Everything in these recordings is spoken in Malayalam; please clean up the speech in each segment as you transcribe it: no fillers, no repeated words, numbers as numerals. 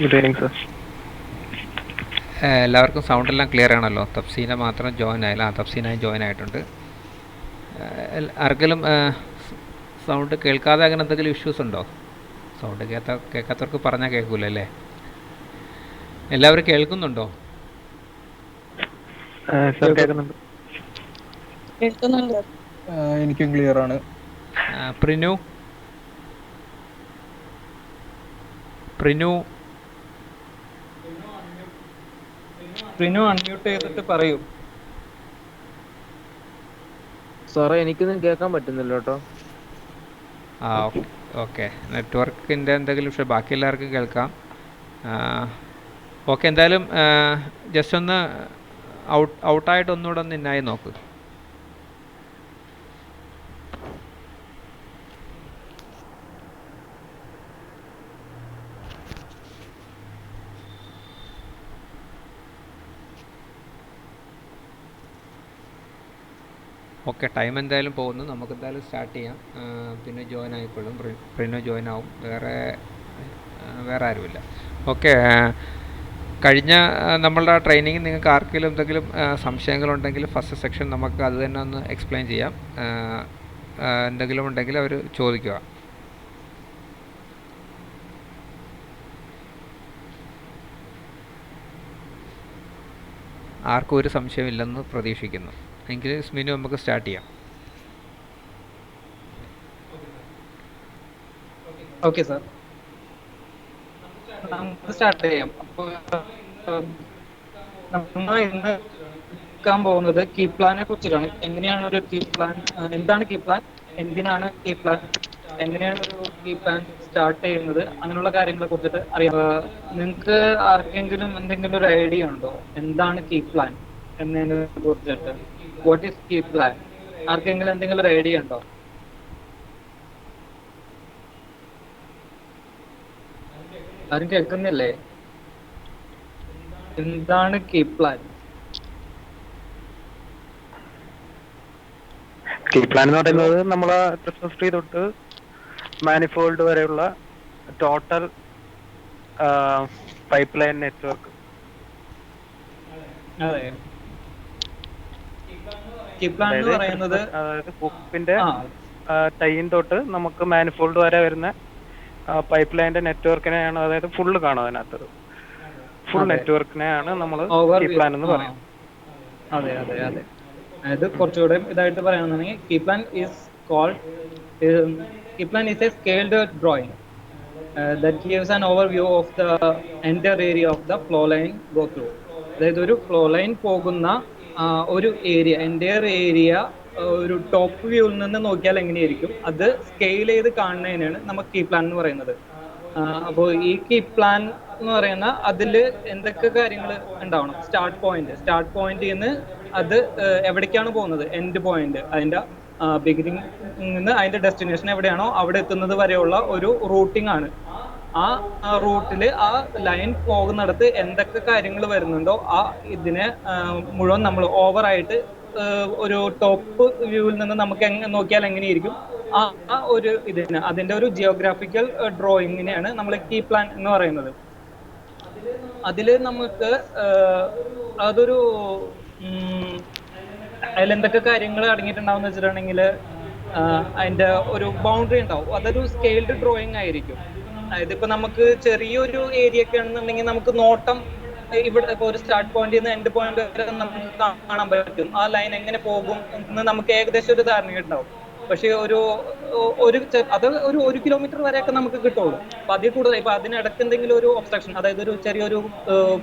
Good evening sir. എല്ലാവർക്കും സൗണ്ട് എല്ലാം ക്ലിയർ ആണല്ലോ? തഫ്സീന മാത്രം ജോയിൻ ആയില്ല. തഫ്സീനായി ജോയിൻ ആയിട്ടുണ്ട്. ആർക്കെങ്കിലും സൗണ്ട് കേൾക്കാതെ അങ്ങനെ എന്തെങ്കിലും ഇഷ്യൂസ് ഉണ്ടോ? സൗണ്ട് കേൾക്കാത്തവർക്ക് പറഞ്ഞാൽ കേൾക്കൂലല്ലേ? എല്ലാവരും കേൾക്കുന്നുണ്ടോ? സർ കേൾക്കുന്നുണ്ട്. എനിക്കും ക്ലിയർ ആണ്. പ്രിനു അൺമ്യൂട്ട് ചെയ്തിട്ട് പറയൂ. സാറേ എനിക്കൊന്നും കേൾക്കാൻ പറ്റുന്നില്ല കേട്ടോ. ഓക്കെ, നെറ്റ്വർക്കിൻ്റെ എന്തെങ്കിലും ഇഷ്യൂ. ബാക്കി എല്ലാവർക്കും കേൾക്കാം. ഓക്കെ, എന്തായാലും ജസ്റ്റ് ഒന്ന് ഔട്ടായിട്ട് ഒന്നുകൂടെ ഒന്ന് ഇന്നായി നോക്ക്. ഓക്കെ, ടൈം എന്തായാലും പോകുന്നു. നമുക്ക് എന്തായാലും സ്റ്റാർട്ട് ചെയ്യാം. പിന്നെ ജോയിൻ ആയിക്കോളും. പ്രിനോ ജോയിൻ ആവും. വേറെ ആരുമില്ല. ഓക്കെ, കഴിഞ്ഞ നമ്മളുടെ ട്രെയിനിങ് നിങ്ങൾക്ക് ആർക്കെങ്കിലും എന്തെങ്കിലും സംശയങ്ങളുണ്ടെങ്കിൽ ഫസ്റ്റ് സെക്ഷൻ നമുക്ക് അത് തന്നെ ഒന്ന് എക്സ്പ്ലെയിൻ ചെയ്യാം. എന്തെങ്കിലും ഉണ്ടെങ്കിൽ അവർ ചോദിക്കുക. ആർക്കും ഒരു സംശയമില്ലെന്ന് പ്രതീക്ഷിക്കുന്നു. എങ്കിൽ സ്മിനു നമുക്ക് സ്റ്റാർട്ട് ചെയ്യാം. ഓക്കെ സാർ, നമുക്ക് സ്റ്റാർട്ട് ചെയ്യാം. അപ്പോൾ നമ്മൾ ഇന്ന് ക്കാൻ പോകുന്നത് കീ പ്ലാനെ കുറിച്ചിട്ടാണ്. എങ്ങനെയാണ് ഒരു കീ പ്ലാൻ, എന്താണ് കീ പ്ലാൻ, എന്തിനാണ് കീ പ്ലാൻ, എങ്ങനെയാണ് ഒരു കീ പ്ലാൻ സ്റ്റാർട്ട് ചെയ്യുന്നത്, അങ്ങനെയുള്ള കാര്യങ്ങളെ കുറിച്ചിട്ട് അറിയാം. നിങ്ങൾക്ക് ആർക്കെങ്കിലും എന്തെങ്കിലും ഒരു ഐഡിയ ഉണ്ടോ എന്താണ് കീ പ്ലാൻ എന്നതിനെ കുറിച്ചിട്ട്? What is key plan? ആർക്കെങ്കിലും എന്തെങ്കിലും ഒരു ഐഡിയ ഉണ്ടോ? ആരും കേൾക്കുന്നില്ലേ? എന്താണ് കീ പ്ലാൻ? കീ പ്ലാൻ എന്ന് പറയുന്നത് നമ്മളെ ക്രിസ്മസ് ട്രീ തൊട്ട് മാനിഫോൾഡ് വരെയുള്ള ടോട്ടൽ പൈപ്പ് ലൈൻ നെറ്റ്വർക്ക്. അതെ, കീ പ്ലാൻ എന്ന് പറയുന്നത് അതായത് ഹുക്കിന്റെ ടൈൻ തൊട്ട് നമുക്ക് മാനിഫോൾഡ് വരെ വരുന്ന പൈപ്പ് ലൈനിന്റെ നെറ്റ്വർക്കിനെയാണ്, അതായത് ഫുള്ള് കാണും അതിനകത്ത്. ഫുൾ നെറ്റ്വർക്കിനെയാണ് നമ്മൾ കീ പ്ലാൻ എന്ന് പറയുന്നത്. അതെ അതെ അതെ. അതായത് കുറച്ചുകൂടെ ഇതായിട്ട് പറയുകയാണെന്നുണ്ടെങ്കിൽ key plan is a scaled drawing that gives an overview of the entire area of the flow line go through. അതായത് ഒരു ഫ്ലോ ലൈൻ പോകുന്ന ഒരു ഏരിയ, എൻ്റയർ ഏരിയ ഒരു ടോപ്പ് വ്യൂവിൽ നിന്ന് നോക്കിയാൽ എങ്ങനെയായിരിക്കും അത് സ്കെയിൽ ചെയ്ത് കാണുന്നതിനാണ് നമുക്ക് കീ പ്ലാൻ എന്ന് പറയുന്നത്. അപ്പോൾ ഈ കീ പ്ലാൻ എന്ന് പറയുന്ന അതിൽ എന്തൊക്കെ കാര്യങ്ങൾ ഉണ്ടാവണം? സ്റ്റാർട്ട് പോയിന്റിൽ നിന്ന് അത് എവിടേക്കാണ് പോകുന്നത്, എൻഡ് പോയിന്റ്, അതിൻ്റെ ബിഗിനിങ് നിന്ന് അതിന്റെ ഡെസ്റ്റിനേഷൻ എവിടെയാണോ അവിടെ എത്തുന്നത് വരെയുള്ള ഒരു റൂട്ടിംഗ് ആണ്. ആ റൂട്ടിൽ ആ ലൈൻ പോകുന്നിടത്ത് എന്തൊക്കെ കാര്യങ്ങൾ വരുന്നുണ്ടോ ആ ഇതിനെ മുഴുവൻ നമ്മൾ ഓവറായിട്ട് ഒരു ടോപ്പ് വ്യൂവിൽ നിന്ന് നമുക്ക് നോക്കിയാൽ എങ്ങനെയായിരിക്കും ആ ഒരു ഇതിന്, അതിന്റെ ഒരു ജിയോഗ്രാഫിക്കൽ ഡ്രോയിങ്ങിനെയാണ് നമ്മൾ കീ പ്ലാൻ എന്ന് പറയുന്നത്. അതിൽ നമുക്ക് അതൊരു അതിലെന്തൊക്കെ കാര്യങ്ങൾ അടങ്ങിയിട്ടുണ്ടാവും എന്ന് വെച്ചിട്ടുണ്ടെങ്കിൽ അതിന്റെ ഒരു ബൗണ്ടറി ഉണ്ടാവും. അതൊരു സ്കെയിൽഡ് ഡ്രോയിങ് ആയിരിക്കും. അതായത് ഇപ്പൊ നമുക്ക് ചെറിയൊരു ഏരിയ ഒക്കെ ആണെന്നുണ്ടെങ്കിൽ നമുക്ക് നോട്ടം ഇവിടെ ഇപ്പൊ ഒരു സ്റ്റാർട്ട് പോയിന്റിൽ നിന്ന് എൻഡ് പോയിന്റ് വരെ നമുക്ക് കാണാൻ പറ്റും. ആ ലൈൻ എങ്ങനെ പോകും എന്ന് നമുക്ക് ഏകദേശം ഒരു ധാരണ ഉണ്ടാവും. പക്ഷെ അത് ഒരു കിലോമീറ്റർ വരെയൊക്കെ നമുക്ക് കിട്ടുള്ളൂ. അപ്പൊ അതിൽ കൂടുതൽ ഇപ്പൊ അതിനിടയ്ക്ക് എന്തെങ്കിലും ഒരു ഒബ്സ്ട്രക്ഷൻ, അതായത് ഒരു ചെറിയൊരു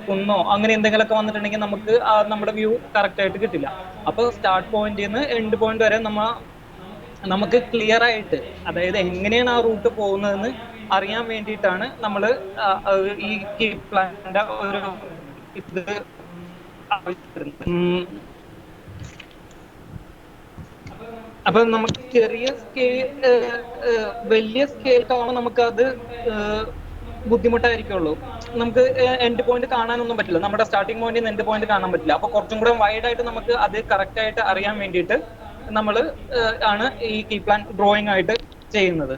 കുന്നോ അങ്ങനെ എന്തെങ്കിലുമൊക്കെ വന്നിട്ടുണ്ടെങ്കിൽ നമുക്ക് നമ്മുടെ വ്യൂ കറക്റ്റ് ആയിട്ട് കിട്ടില്ല. അപ്പൊ സ്റ്റാർട്ട് പോയിന്റിൽ നിന്ന് എൻഡ് പോയിന്റ് വരെ നമുക്ക് ക്ലിയർ ആയിട്ട്, അതായത് എങ്ങനെയാണ് ആ റൂട്ട് പോകുന്നതെന്ന് അറിയാൻ വേണ്ടിയിട്ടാണ് നമ്മൾ ഈ കീ പ്ലാന്റെ ഒരു ഇത് അപ്പൊ നമുക്ക് ചെറിയ സ്കെയിൽ, വലിയ സ്കെയിൽ ആവുമ്പോൾ നമുക്ക് അത് ബുദ്ധിമുട്ടായിരിക്കുള്ളൂ. നമുക്ക് എൻഡ് പോയിന്റ് കാണാനൊന്നും പറ്റില്ല, നമ്മുടെ സ്റ്റാർട്ടിംഗ് പോയിന്റിൽ നിന്ന് എൻഡ് പോയിന്റ് കാണാൻ പറ്റില്ല. അപ്പൊ കുറച്ചും കൂടെ വൈഡ് ആയിട്ട് നമുക്ക് അത് കറക്റ്റ് ആയിട്ട് അറിയാൻ വേണ്ടിയിട്ട് നമ്മൾ ആണ് ഈ കീ പ്ലാൻ ഡ്രോയിങ് ആയിട്ട് ചെയ്യുന്നത്.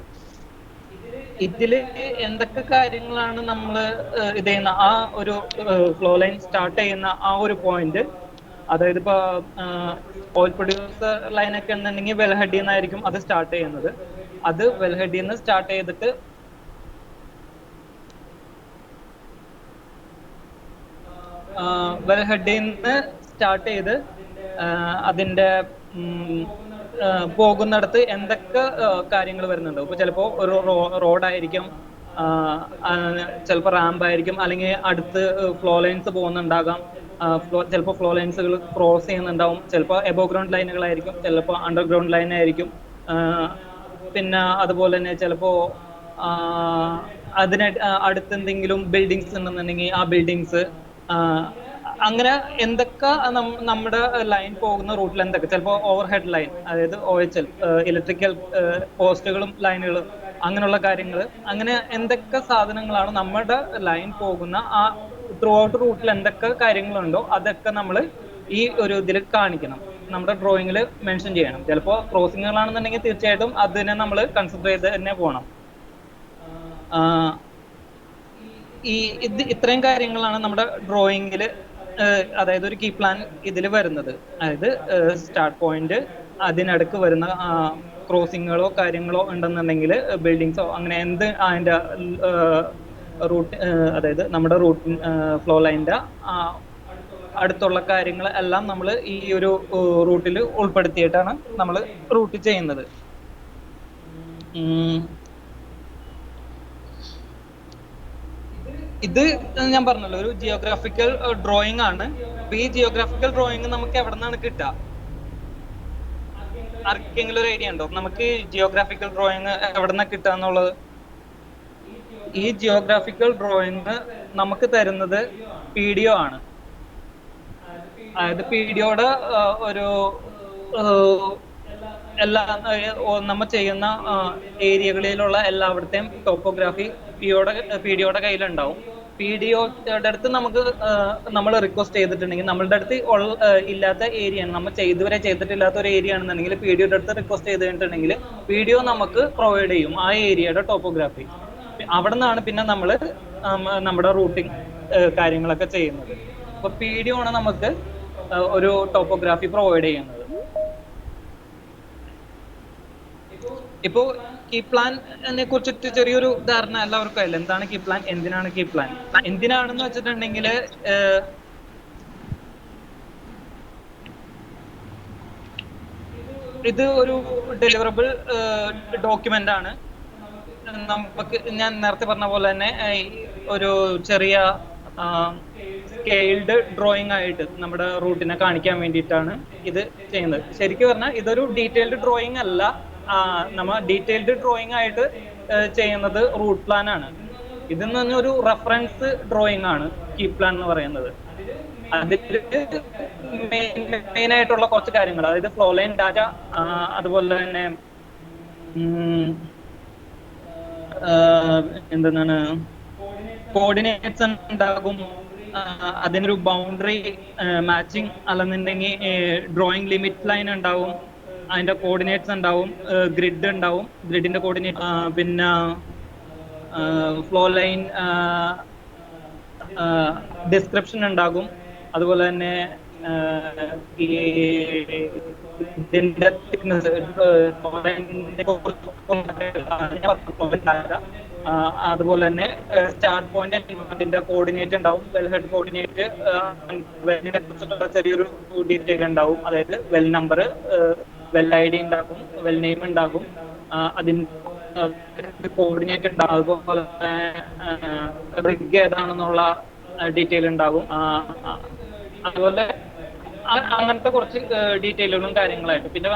ഇതില് എന്തൊക്കെ കാര്യങ്ങളാണ് നമ്മൾ ഇത് ചെയ്യുന്ന ആ ഒരു ഫ്ലോ ലൈൻ സ്റ്റാർട്ട് ചെയ്യുന്ന ആ ഒരു പോയിന്റ്, അതായത് ഇപ്പൊ ഓയിൽ പ്രൊഡ്യൂസർ ലൈനൊക്കെ ഉണ്ടെങ്കിൽ വെൽഹെഡിൽ നിന്നായിരിക്കും അത് സ്റ്റാർട്ട് ചെയ്യുന്നത്. അത് വെൽഹെഡിൽ നിന്ന് സ്റ്റാർട്ട് ചെയ്തിട്ട് വെൽഹെഡിൽ നിന്ന് സ്റ്റാർട്ട് ചെയ്ത് അതിന്റെ പോകുന്നിടത്ത് എന്തൊക്കെ കാര്യങ്ങൾ വരുന്നുണ്ടോ. ഇപ്പൊ ചിലപ്പോ ഒരു റോഡായിരിക്കും, ചിലപ്പോൾ റാമ്പ് ആയിരിക്കും, അല്ലെങ്കിൽ അടുത്ത് ഫ്ലോ ലൈൻസ് പോകുന്നുണ്ടാകാം, ചിലപ്പോൾ ഫ്ലോ ലൈൻസുകൾ ക്രോസ് ചെയ്യുന്നുണ്ടാവും, ചിലപ്പോൾ എബോഗ്രൗണ്ട് ലൈനുകളായിരിക്കും, ചിലപ്പോൾ അണ്ടർഗ്രൗണ്ട് ലൈൻ ആയിരിക്കും. പിന്നെ അതുപോലെ തന്നെ ചിലപ്പോ അതിന് അടുത്ത് എന്തെങ്കിലും ബിൽഡിങ്സ് ഉണ്ടെന്നുണ്ടെങ്കിൽ ആ ബിൽഡിങ്സ്, അങ്ങനെ എന്തൊക്കെ നമ്മുടെ ലൈൻ പോകുന്ന റൂട്ടിൽ എന്തൊക്കെ, ചിലപ്പോൾ ഓവർ ഹെഡ് ലൈൻ, അതായത് OHL ഇലക്ട്രിക്കൽ പോസ്റ്റുകളും ലൈനുകളും അങ്ങനെയുള്ള കാര്യങ്ങൾ, അങ്ങനെ എന്തൊക്കെ സാധനങ്ങളാണ് നമ്മുടെ ലൈൻ പോകുന്ന ആ ത്രൂ ഔട്ട് റൂട്ടിൽ എന്തൊക്കെ കാര്യങ്ങളുണ്ടോ അതൊക്കെ നമ്മൾ ഈ ഒരു ഇതിൽ കാണിക്കണം, നമ്മുടെ ഡ്രോയിങ്ങിൽ മെൻഷൻ ചെയ്യണം. ചിലപ്പോൾ ക്രോസിങ്ങുകളാണെന്നുണ്ടെങ്കിൽ തീർച്ചയായിട്ടും അതിനെ നമ്മൾ കൺസിഡർ ചെയ്ത് തന്നെ പോകണം. ഇത്രയും കാര്യങ്ങളാണ് നമ്മുടെ ഡ്രോയിങ്ങിൽ, അതായത് ഒരു കീ പ്ലാൻ ഇതിൽ വരുന്നത്. അതായത് സ്റ്റാർട്ട് പോയിന്റ്, അതിനടുക്ക് വരുന്ന ക്രോസിങ്ങുകളോ കാര്യങ്ങളോ ഉണ്ടെന്നുണ്ടെങ്കിൽ ബിൽഡിങ്സോ അങ്ങനെ എന്ത് അതിൻ്റെ റൂട്ട്, അതായത് നമ്മുടെ റൂട്ട് ഫ്ലോ ലൈൻ്റെ അടുത്തുള്ള കാര്യങ്ങൾ എല്ലാം നമ്മൾ ഈ ഒരു റൂട്ടിൽ ഉൾപ്പെടുത്തിയിട്ടാണ് നമ്മൾ റൂട്ട് ചെയ്യുന്നത്. ഇത് ഞാൻ പറഞ്ഞല്ലോ ഒരു ജിയോഗ്രാഫിക്കൽ ഡ്രോയിങ് ആണ്. ഈ ജിയോഗ്രാഫിക്കൽ ഡ്രോയിങ് നമുക്ക് എവിടെ നിന്നാണ് കിട്ടുക? ആർക്കെങ്കിലും ഒരു ഐഡിയ ഉണ്ടോ നമുക്ക് ജിയോഗ്രാഫിക്കൽ ഡ്രോയിങ് എവിടെ നിന്നാണ് കിട്ടുക എന്നുള്ളത്? ഈ ജിയോഗ്രാഫിക്കൽ ഡ്രോയിങ് നമുക്ക് തരുന്നത് PDO ആണ്. അതായത് PDOയുടെ ഒരു എല്ലാ നമ്മൾ ചെയ്യുന്ന ഏരിയകളിലുള്ള എല്ലായിടത്തെയും ടോപ്പോഗ്രാഫി PDOയുടെ കയ്യിലുണ്ടാവും. PDOയുടെ അടുത്ത് നമുക്ക് നമ്മൾ റിക്വസ്റ്റ് ചെയ്തിട്ടുണ്ടെങ്കിൽ, നമ്മളുടെ അടുത്ത് ഇല്ലാത്ത ഏരിയ ആണ്, നമ്മൾ ഇതുവരെ ചെയ്തിട്ടില്ലാത്ത ഒരു ഏരിയ ആണെന്നുണ്ടെങ്കിൽ PDOയുടെ അടുത്ത് റിക്വസ്റ്റ് ചെയ്തിട്ടുണ്ടെങ്കിൽ PDO നമുക്ക് പ്രൊവൈഡ് ചെയ്യും ആ ഏരിയയുടെ ടോപ്പോഗ്രാഫി. അവിടെ നിന്നാണ് പിന്നെ നമ്മൾ നമ്മുടെ റൂട്ടിങ് കാര്യങ്ങളൊക്കെ ചെയ്യുന്നത്. അപ്പൊ PDO ആണ് നമുക്ക് ഒരു ടോപ്പോഗ്രാഫി പ്രൊവൈഡ് ചെയ്യുന്നത്. ഇപ്പോ കീ പ്ലാനെ കുറിച്ചിട്ട് ചെറിയൊരു ധാരണ എല്ലാവർക്കും ആയില്ല. എന്താണ് കീ പ്ലാൻ, എന്തിനാണ് കീ പ്ലാൻ? എന്തിനാണെന്ന് വെച്ചിട്ടുണ്ടെങ്കിൽ ഇത് ഒരു ഡെലിവറബിൾ ഡോക്യുമെന്റ് ആണ്. നമുക്ക് ഞാൻ നേരത്തെ പറഞ്ഞ പോലെ തന്നെ ഒരു ചെറിയ സ്കെയിൽഡ് ഡ്രോയിങ് ആയിട്ട് നമ്മുടെ റൂട്ടിനെ കാണിക്കാൻ വേണ്ടിയിട്ടാണ് ഇത് ചെയ്യുന്നത്. ശരിക്കും പറഞ്ഞാൽ ഇതൊരു ഡീറ്റെയിൽഡ് ഡ്രോയിങ് അല്ല. നമ്മൾ ഡീറ്റെയിൽഡ് ഡ്രോയിങ് ആയിട്ട് ചെയ്യുന്നത് റൂട്ട് പ്ലാൻ ആണ്. ഇതെന്ന് പറഞ്ഞാൽ ഒരു റെഫറൻസ് ഡ്രോയിങ് ആണ് കീ പ്ലാൻ എന്ന് പറയുന്നത്. അതിൽ മെയിൻ ആയിട്ടുള്ള കുറച്ച് കാര്യങ്ങൾ, അതായത് ഫ്ലോ ലൈൻ ഡാറ്റ, അതുപോലെ തന്നെ എന്താണ് കോർഡിനേറ്റ്സ് ഉണ്ടാകും, അതിനൊരു ബൗണ്ടറി മാച്ചിങ് അല്ലെന്നുണ്ടെങ്കിൽ ഡ്രോയിങ് ലിമിറ്റ് ലൈൻ ഉണ്ടാവും, അതിന്റെ കോർഡിനേറ്റ്സ് ഉണ്ടാവും, ഗ്രിഡ് ഉണ്ടാവും, ഗ്രിഡിന്റെ കോർഡിനേറ്റ്, പിന്നെ ഫ്ലോ ലൈൻ ഡിസ്ക്രിപ്ഷൻ ഉണ്ടാകും. അതുപോലെ തന്നെ ഇതിന്റെ തിക്നെസ്, അതുപോലെ തന്നെ സ്റ്റാർട്ട് പോയിന്റ് അതിന്റെ കോർഡിനേറ്റ് ഉണ്ടാവും, വെൽ ഹെഡ് കോർഡിനേറ്റ്, വെല്ലിനെ കുറിച്ചുള്ള ചെറിയൊരു ഡീറ്റെയിൽ ഉണ്ടാവും. അതായത് വെൽ നമ്പർ, വെൽ ID ഉണ്ടാകും, വെൽ നെയിം ഉണ്ടാകും, അതിന്റെ കോർഡിനേറ്റ് ഉണ്ടാകും, അതുപോലെ റിഗ് ഏതാണെന്നുള്ള ഡീറ്റെയിൽ ഉണ്ടാകും. അതുപോലെ അങ്ങനത്തെ കുറച്ച് ഡീറ്റെയിലുകളും കാര്യങ്ങളായിട്ട് പിന്നെ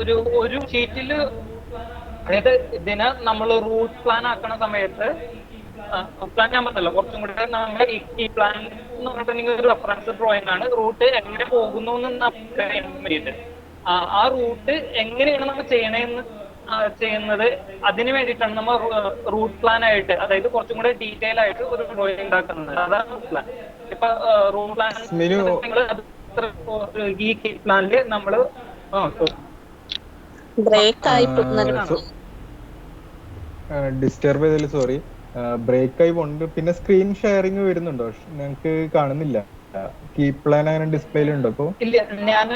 ഒരു ഷീറ്റില്, അതായത് ഇതിനെ നമ്മൾ റൂട്ട് പ്ലാൻ ആക്കുന്ന സമയത്ത്, പ്ലാൻ ഞാൻ പറഞ്ഞല്ലോ കുറച്ചും കൂടെ നമ്മുടെ ഈ പ്ലാൻ എന്ന് പറഞ്ഞിട്ടുണ്ടെങ്കിൽ ഒരു റെഫറൻസ് ഡ്രോയിങ് ആണ്. റൂട്ട് എങ്ങനെ പോകുന്നു എന്ന് നമുക്ക് അറിയാൻ വേണ്ടിയിട്ട്, ആ റൂട്ട് എങ്ങനെയാണ് നമ്മൾ ചെയ്യുന്നത് അതിന് വേണ്ടിയിട്ടാണ് നമ്മൾ റൂട്ട് പ്ലാൻ ആയിട്ട്, അതായത് കുറച്ചും കൂടെ ഡീറ്റെയിൽ ആയിട്ട് ഒരു ഡ്രോയിങ് ഉണ്ടാക്കുന്നത്. അതാണ് റൂട്ട് പ്ലാൻ. ഇപ്പൊ റൂട്ട് പ്ലാൻ ഈ പ്ലാനില് നമ്മള് ഡിസ്റ്റർബ് ചെയ്തതിൽ സോറി. ബ്രേക്ക് ആയി പോകുന്നുണ്ട്. പിന്നെ സ്ക്രീൻ ഷെയറിങ് വരുന്നുണ്ടോ? ഞങ്ങൾക്ക് കാണുന്നില്ല. കീപ് പ്ലാൻ അങ്ങനെ ഡിസ്പ്ലേയിലുണ്ടോ ഇപ്പോൾ? ഇല്ല, ഞാൻ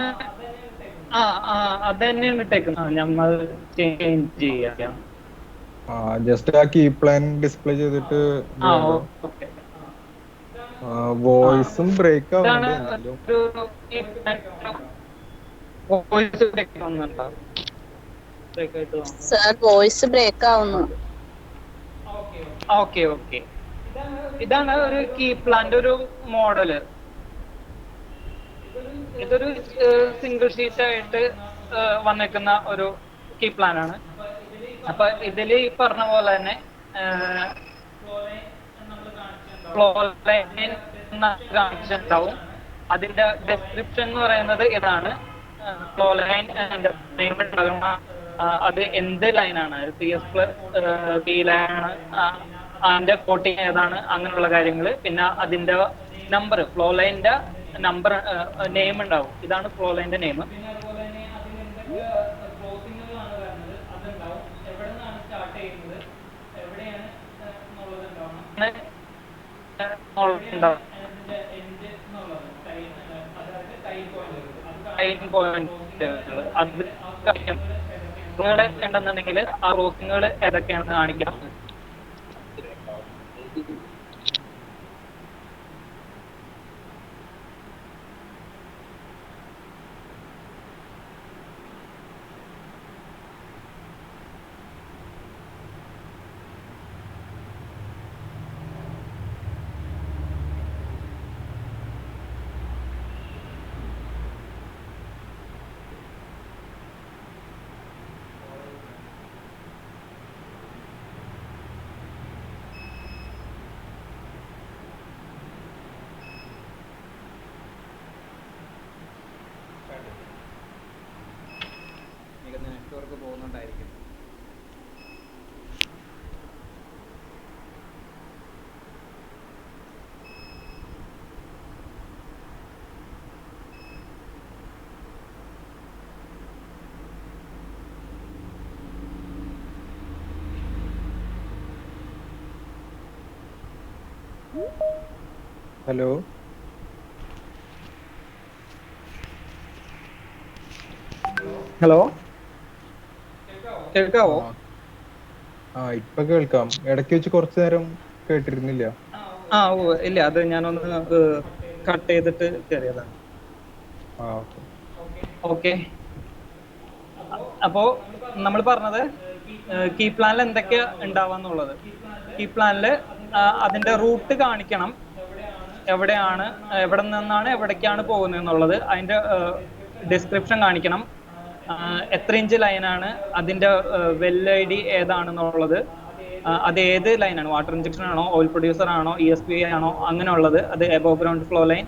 അത് തന്നെയാണ് ഇട്ടേക്കുന്നത്. നമ്മൾ ചേഞ്ച് ചെയ്യാം. ജസ്റ്റ് ആ കീപ് പ്ലാൻ ഡിസ്പ്ലേ ചെയ്തിട്ട് ഓക്കെ. വോയിസും ബ്രേക്ക് ഇതാണ് ആവുന്നുണ്ട്. വോയിസ് ബ്രേക്ക് ആവുന്നുണ്ടോ? സർ വോയിസ് ബ്രേക്ക് ആവുന്നു. Okay okay. ഇതാണ് ഒരു കീ പ്ലാന്റെ ഒരു മോഡല്. ഇതൊരു സിംഗിൾ ഷീറ്റ് ആയിട്ട് വന്നേക്കുന്ന ഒരു കീ പ്ലാൻ ആണ്. അപ്പൊ ഇതിൽ ഈ പറഞ്ഞ പോലെ തന്നെ കാണിച്ചിട്ടുണ്ടാവും. അതിന്റെ ഡെസ്ക്രിപ്ഷൻ എന്ന് പറയുന്നത് ഇതാണ്. ഫ്ലോ ലൈൻ നെയിം ഉണ്ടാകുന്ന അത് എന്ത് ലൈനാണ്, CS+ പി ലൈനാണ്, അതിന്റെ കോട്ടിങ് ഏതാണ്, അങ്ങനെയുള്ള കാര്യങ്ങൾ. പിന്നെ അതിന്റെ നമ്പർ, ഫ്ലോ ലൈനിന്റെ നമ്പർ നെയിം ഉണ്ടാവും. ഇതാണ് ഫ്ലോ ലൈനിന്റെ നെയിം. അത് ഉണ്ടെന്നുണ്ടെങ്കിൽ ആ ക്രോസിങ്ങുകൾ ഏതൊക്കെയാണെന്ന് കാണിക്കാം. നെറ്റ്വർക്ക് പോകുന്നുണ്ടായിരിക്കും. ഹലോ, ഹലോ, കേൾക്കാവോ? ഇപ്പൊ കേൾക്കാം. ഇടയ്ക്ക് വെച്ച് കുറച്ചു നേരം കേട്ടിരുന്നില്ല. ഇല്ല, അത് ഞാനൊന്ന് കട്ട് ചെയ്തിട്ട് കയറിയതാണ്. ഓക്കെ. അപ്പോ നമ്മൾ പറഞ്ഞത് കീ പ്ലാനിൽ എന്തൊക്കെയാ ഉണ്ടാവാന്നുള്ളത്. കീ പ്ലാനിൽ അതിന്റെ റൂട്ട് കാണിക്കണം, എവിടെ നിന്നാണ് എവിടേക്കാണ് പോകുന്നത് എന്നുള്ളത്. അതിന്റെ ഡിസ്ക്രിപ്ഷൻ കാണിക്കണം, എത്ര ഇഞ്ച് ലൈനാണ്, അതിന്റെ വെൽ ID ഏതാണെന്നുള്ളത്, അത് ഏത് ലൈനാണ്, വാട്ടർ ഇഞ്ചക്ഷൻ ആണോ, ഓയിൽ പ്രൊഡ്യൂസർ ആണോ, ESP ആണോ, അങ്ങനെയുള്ളത്, അത് എബോവ് ഗ്രൗണ്ട് ഫ്ലോ ലൈൻ,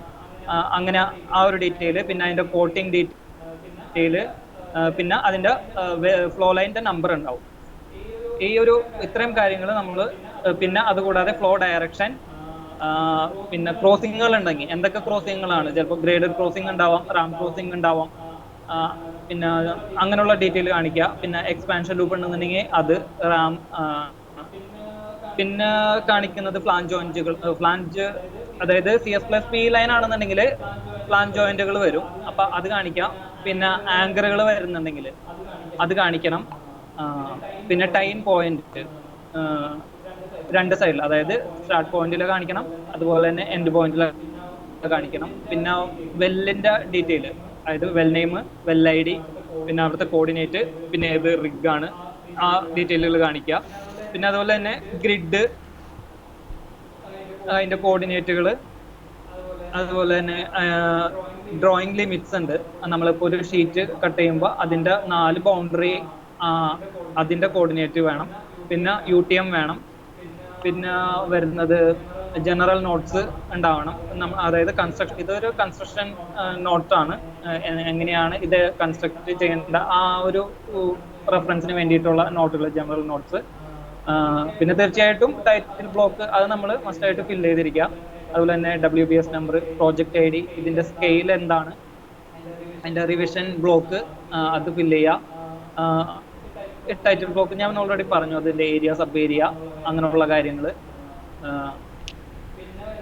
അങ്ങനെ ആ ഒരു ഡീറ്റെയിൽ. പിന്നെ അതിന്റെ കോട്ടിംഗ് ഡീറ്റെയിൽ, പിന്നെ അതിന്റെ ഫ്ലോ ലൈനിന്റെ നമ്പർ ഉണ്ടാവും. ഈ ഒരു ഇത്രയും കാര്യങ്ങൾ നമ്മൾ, പിന്നെ അതുകൂടാതെ ഫ്ലോ ഡയറക്ഷൻ, പിന്നെ ക്രോസിങ്ങുകൾ ഉണ്ടെങ്കിൽ എന്തൊക്കെ ക്രോസിങ്ങുകളാണ്, ചിലപ്പോൾ ഗ്രേഡഡ് ക്രോസിംഗ് ഉണ്ടാവാം, റാം ക്രോസിംഗ് ഉണ്ടാവാം, പിന്നെ അങ്ങനെയുള്ള ഡീറ്റെയിൽ കാണിക്കുക. പിന്നെ എക്സ്പാൻഷൻ ലൂപ്പ് ഉണ്ടെന്നുണ്ടെങ്കിൽ അത് റാം, പിന്നെ കാണിക്കുന്നത് ഫ്ലാഞ്ച് ജോയിന്റുകൾ. ഫ്ലാഞ്ച് അതായത് CS+ P ലൈൻ ആണെന്നുണ്ടെങ്കിൽ ഫ്ലാഞ്ച് ജോയിന്റുകൾ വരും, അപ്പൊ അത് കാണിക്കാം. പിന്നെ ആങ്കറുകൾ വരുന്നുണ്ടെങ്കിൽ അത് കാണിക്കണം. പിന്നെ ടൈം പോയിന്റ് രണ്ട് സൈഡിൽ, അതായത് സ്റ്റാർട്ട് പോയിന്റിൽ കാണിക്കണം, അതുപോലെ തന്നെ എൻഡ് പോയിന്റിൽ കാണിക്കണം. പിന്നെ വെല്ലിന്റെ ഡീറ്റെയിൽ, അതായത് വെൽ നെയിം, വെൽ ID, പിന്നെ അവിടുത്തെ കോർഡിനേറ്റ്, പിന്നെ ഏത് റിഗ് ആണ്, ആ ഡീറ്റെയിലുകൾ കാണിക്കുക. പിന്നെ അതുപോലെ തന്നെ ഗ്രിഡ്, അതിന്റെ കോർഡിനേറ്റുകൾ, അതുപോലെ തന്നെ ഡ്രോയിങ് ലിമിറ്റ്സ് ഉണ്ട്. നമ്മളിപ്പോൾ ഒരു ഷീറ്റ് കട്ട് ചെയ്യുമ്പോൾ അതിന്റെ 4 ബൗണ്ടറി, അതിന്റെ കോർഡിനേറ്റ് വേണം. പിന്നെ UTM വേണം. പിന്നെ വരുന്നത് ജനറൽ നോട്ട്സ് ഉണ്ടാവണം. അതായത് കൺസ്ട്രക്ഷൻ, ഇതൊരു കൺസ്ട്രക്ഷൻ നോട്ടാണ്, എങ്ങനെയാണ് ഇത് കൺസ്ട്രക്ട് ചെയ്യേണ്ട ആ ഒരു റെഫറൻസിന് വേണ്ടിയിട്ടുള്ള നോട്ടുകൾ, ജനറൽ നോട്ട്സ്. പിന്നെ തീർച്ചയായിട്ടും ടൈറ്റിൽ ബ്ലോക്ക്, അത് നമ്മൾ മസ്റ്റായിട്ട് ഫില്ല് ചെയ്തിരിക്കുക. അതുപോലെ തന്നെ WBS നമ്പർ, പ്രോജക്റ്റ് ID, ഇതിന്റെ സ്കെയിൽ എന്താണ്, അതിന്റെ റിവിഷൻ ബ്ലോക്ക് അത് ഫില്ല് ചെയ്യുക. ടൈറ്റിൽ ബ്ലോക്ക് ഞാൻ ഓൾറെഡി പറഞ്ഞു, അതിന്റെ ഏരിയ, സബ് ഏരിയ, അങ്ങനെയുള്ള കാര്യങ്ങൾ.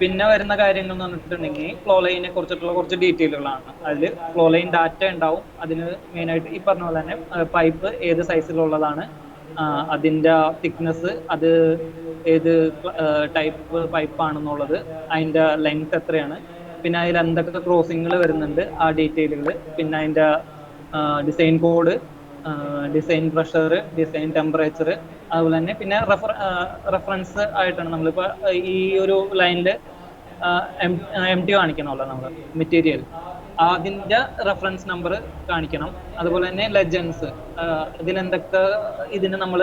പിന്നെ വരുന്ന കാര്യങ്ങൾ എന്ന് പറഞ്ഞിട്ടുണ്ടെങ്കിൽ ഫ്ലോ ലൈനെ കുറിച്ചിട്ടുള്ള കുറച്ച് ഡീറ്റെയിലുകളാണ്. അതിൽ ഫ്ലോ ലൈൻ ഡാറ്റ ഉണ്ടാവും. അതിന് മെയിനായിട്ട് ഈ പറഞ്ഞ പോലെ തന്നെ പൈപ്പ് ഏത് സൈസിലുള്ളതാണ്, അതിൻ്റെ തിക്നെസ്, അത് ഏത് ടൈപ്പ് പൈപ്പാണെന്നുള്ളത്, അതിൻ്റെ ലെങ്ത് എത്രയാണ്, പിന്നെ അതിൽ എന്തൊക്കെ ക്രോസിങ്ങൾ വരുന്നുണ്ട് ആ ഡീറ്റെയിലുകൾ, പിന്നെ അതിൻ്റെ design code, design pressure, design temperature, അതുപോലെ തന്നെ പിന്നെ റെഫറൻസ് ആയിട്ടാണ് നമ്മളിപ്പോൾ ഈ ഒരു ലൈനിൽ MT കാണിക്കണമല്ലോ നമ്മൾ മെറ്റീരിയൽ, അതിൻ്റെ റെഫറൻസ് നമ്പർ കാണിക്കണം. അതുപോലെ തന്നെ ലെജൻസ്, ഇതിലെന്തൊക്കെ ഇതിന് നമ്മൾ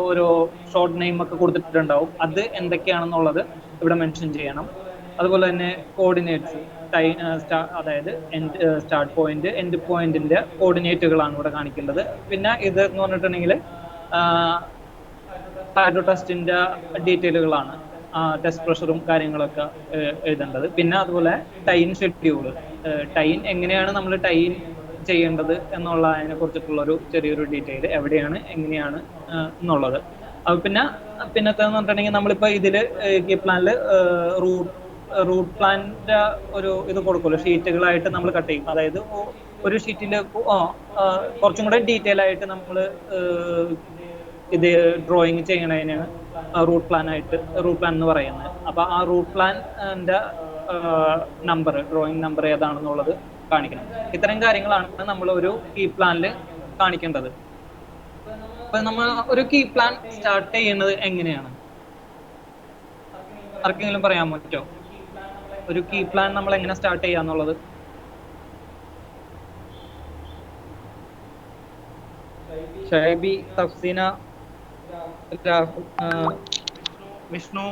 ഓരോ ഷോർട്ട് നെയിം ഒക്കെ കൊടുത്തിട്ടുണ്ടാവും, അത് എന്തൊക്കെയാണെന്നുള്ളത് ഇവിടെ മെൻഷൻ ചെയ്യണം. അതുപോലെ തന്നെ കോർഡിനേറ്റ്സ്, അതായത് സ്റ്റാർട്ട് പോയിന്റ്, എൻഡ് പോയിന്റിന്റെ കോർഡിനേറ്റുകളാണ് ഇവിടെ കാണിക്കേണ്ടത്. പിന്നെ ഇത് എന്ന് പറഞ്ഞിട്ടുണ്ടെങ്കിൽ ഹൈഡ്രോ ടെസ്റ്റിന്റെ ഡീറ്റെയിലുകളാണ്, ടെസ്റ്റ് പ്രഷറും കാര്യങ്ങളൊക്കെ എഴുതേണ്ടത്. പിന്നെ അതുപോലെ ടൈൻ ഷെഡ്യൂള്, ടൈൻ എങ്ങനെയാണ് നമ്മൾ ടൈൻ ചെയ്യേണ്ടത് എന്നുള്ള അതിനെ കുറിച്ചിട്ടുള്ളൊരു ചെറിയൊരു ഡീറ്റെയിൽ, എവിടെയാണ് എങ്ങനെയാണ് എന്നുള്ളത്. പിന്നത്തേന്ന് പറഞ്ഞിട്ടുണ്ടെങ്കിൽ നമ്മളിപ്പോൾ ഇതിൽ ഈ പ്ലാനിൽ റൂട്ട് പ്ലാനിന്റെ ഒരു ഇത് കൊടുക്കുമല്ലോ, ഷീറ്റുകളായിട്ട് നമ്മൾ കട്ട് ചെയ്യും. അതായത് ഒരു ഷീറ്റിൽ കുറച്ചും കൂടെ ഡീറ്റെയിൽ ആയിട്ട് നമ്മൾ ഇത് ഡ്രോയിങ് ചെയ്യണതിന് റൂട്ട് പ്ലാൻ എന്ന് പറയുന്നത്. അപ്പൊ ആ റൂട്ട് പ്ലാനിന്റെ നമ്പർ, ഡ്രോയിങ് നമ്പർ ഏതാണെന്നുള്ളത് കാണിക്കണം. ഇത്തരം കാര്യങ്ങളാണ് നമ്മൾ ഒരു കീ പ്ലാനിൽ കാണിക്കേണ്ടത്. അപ്പൊ നമ്മൾ ഒരു കീ പ്ലാൻ സ്റ്റാർട്ട് ചെയ്യുന്നത് എങ്ങനെയാണ്, ആർക്കെങ്കിലും പറയാൻ പറ്റുമോ? ഒരു കീ പ്ലാൻ നമ്മൾ എങ്ങനെ സ്റ്റാർട്ട് ചെയ്യാന്നുള്ളത്? ഷൈബി, തഫ്സീന, വിഷ്ണു,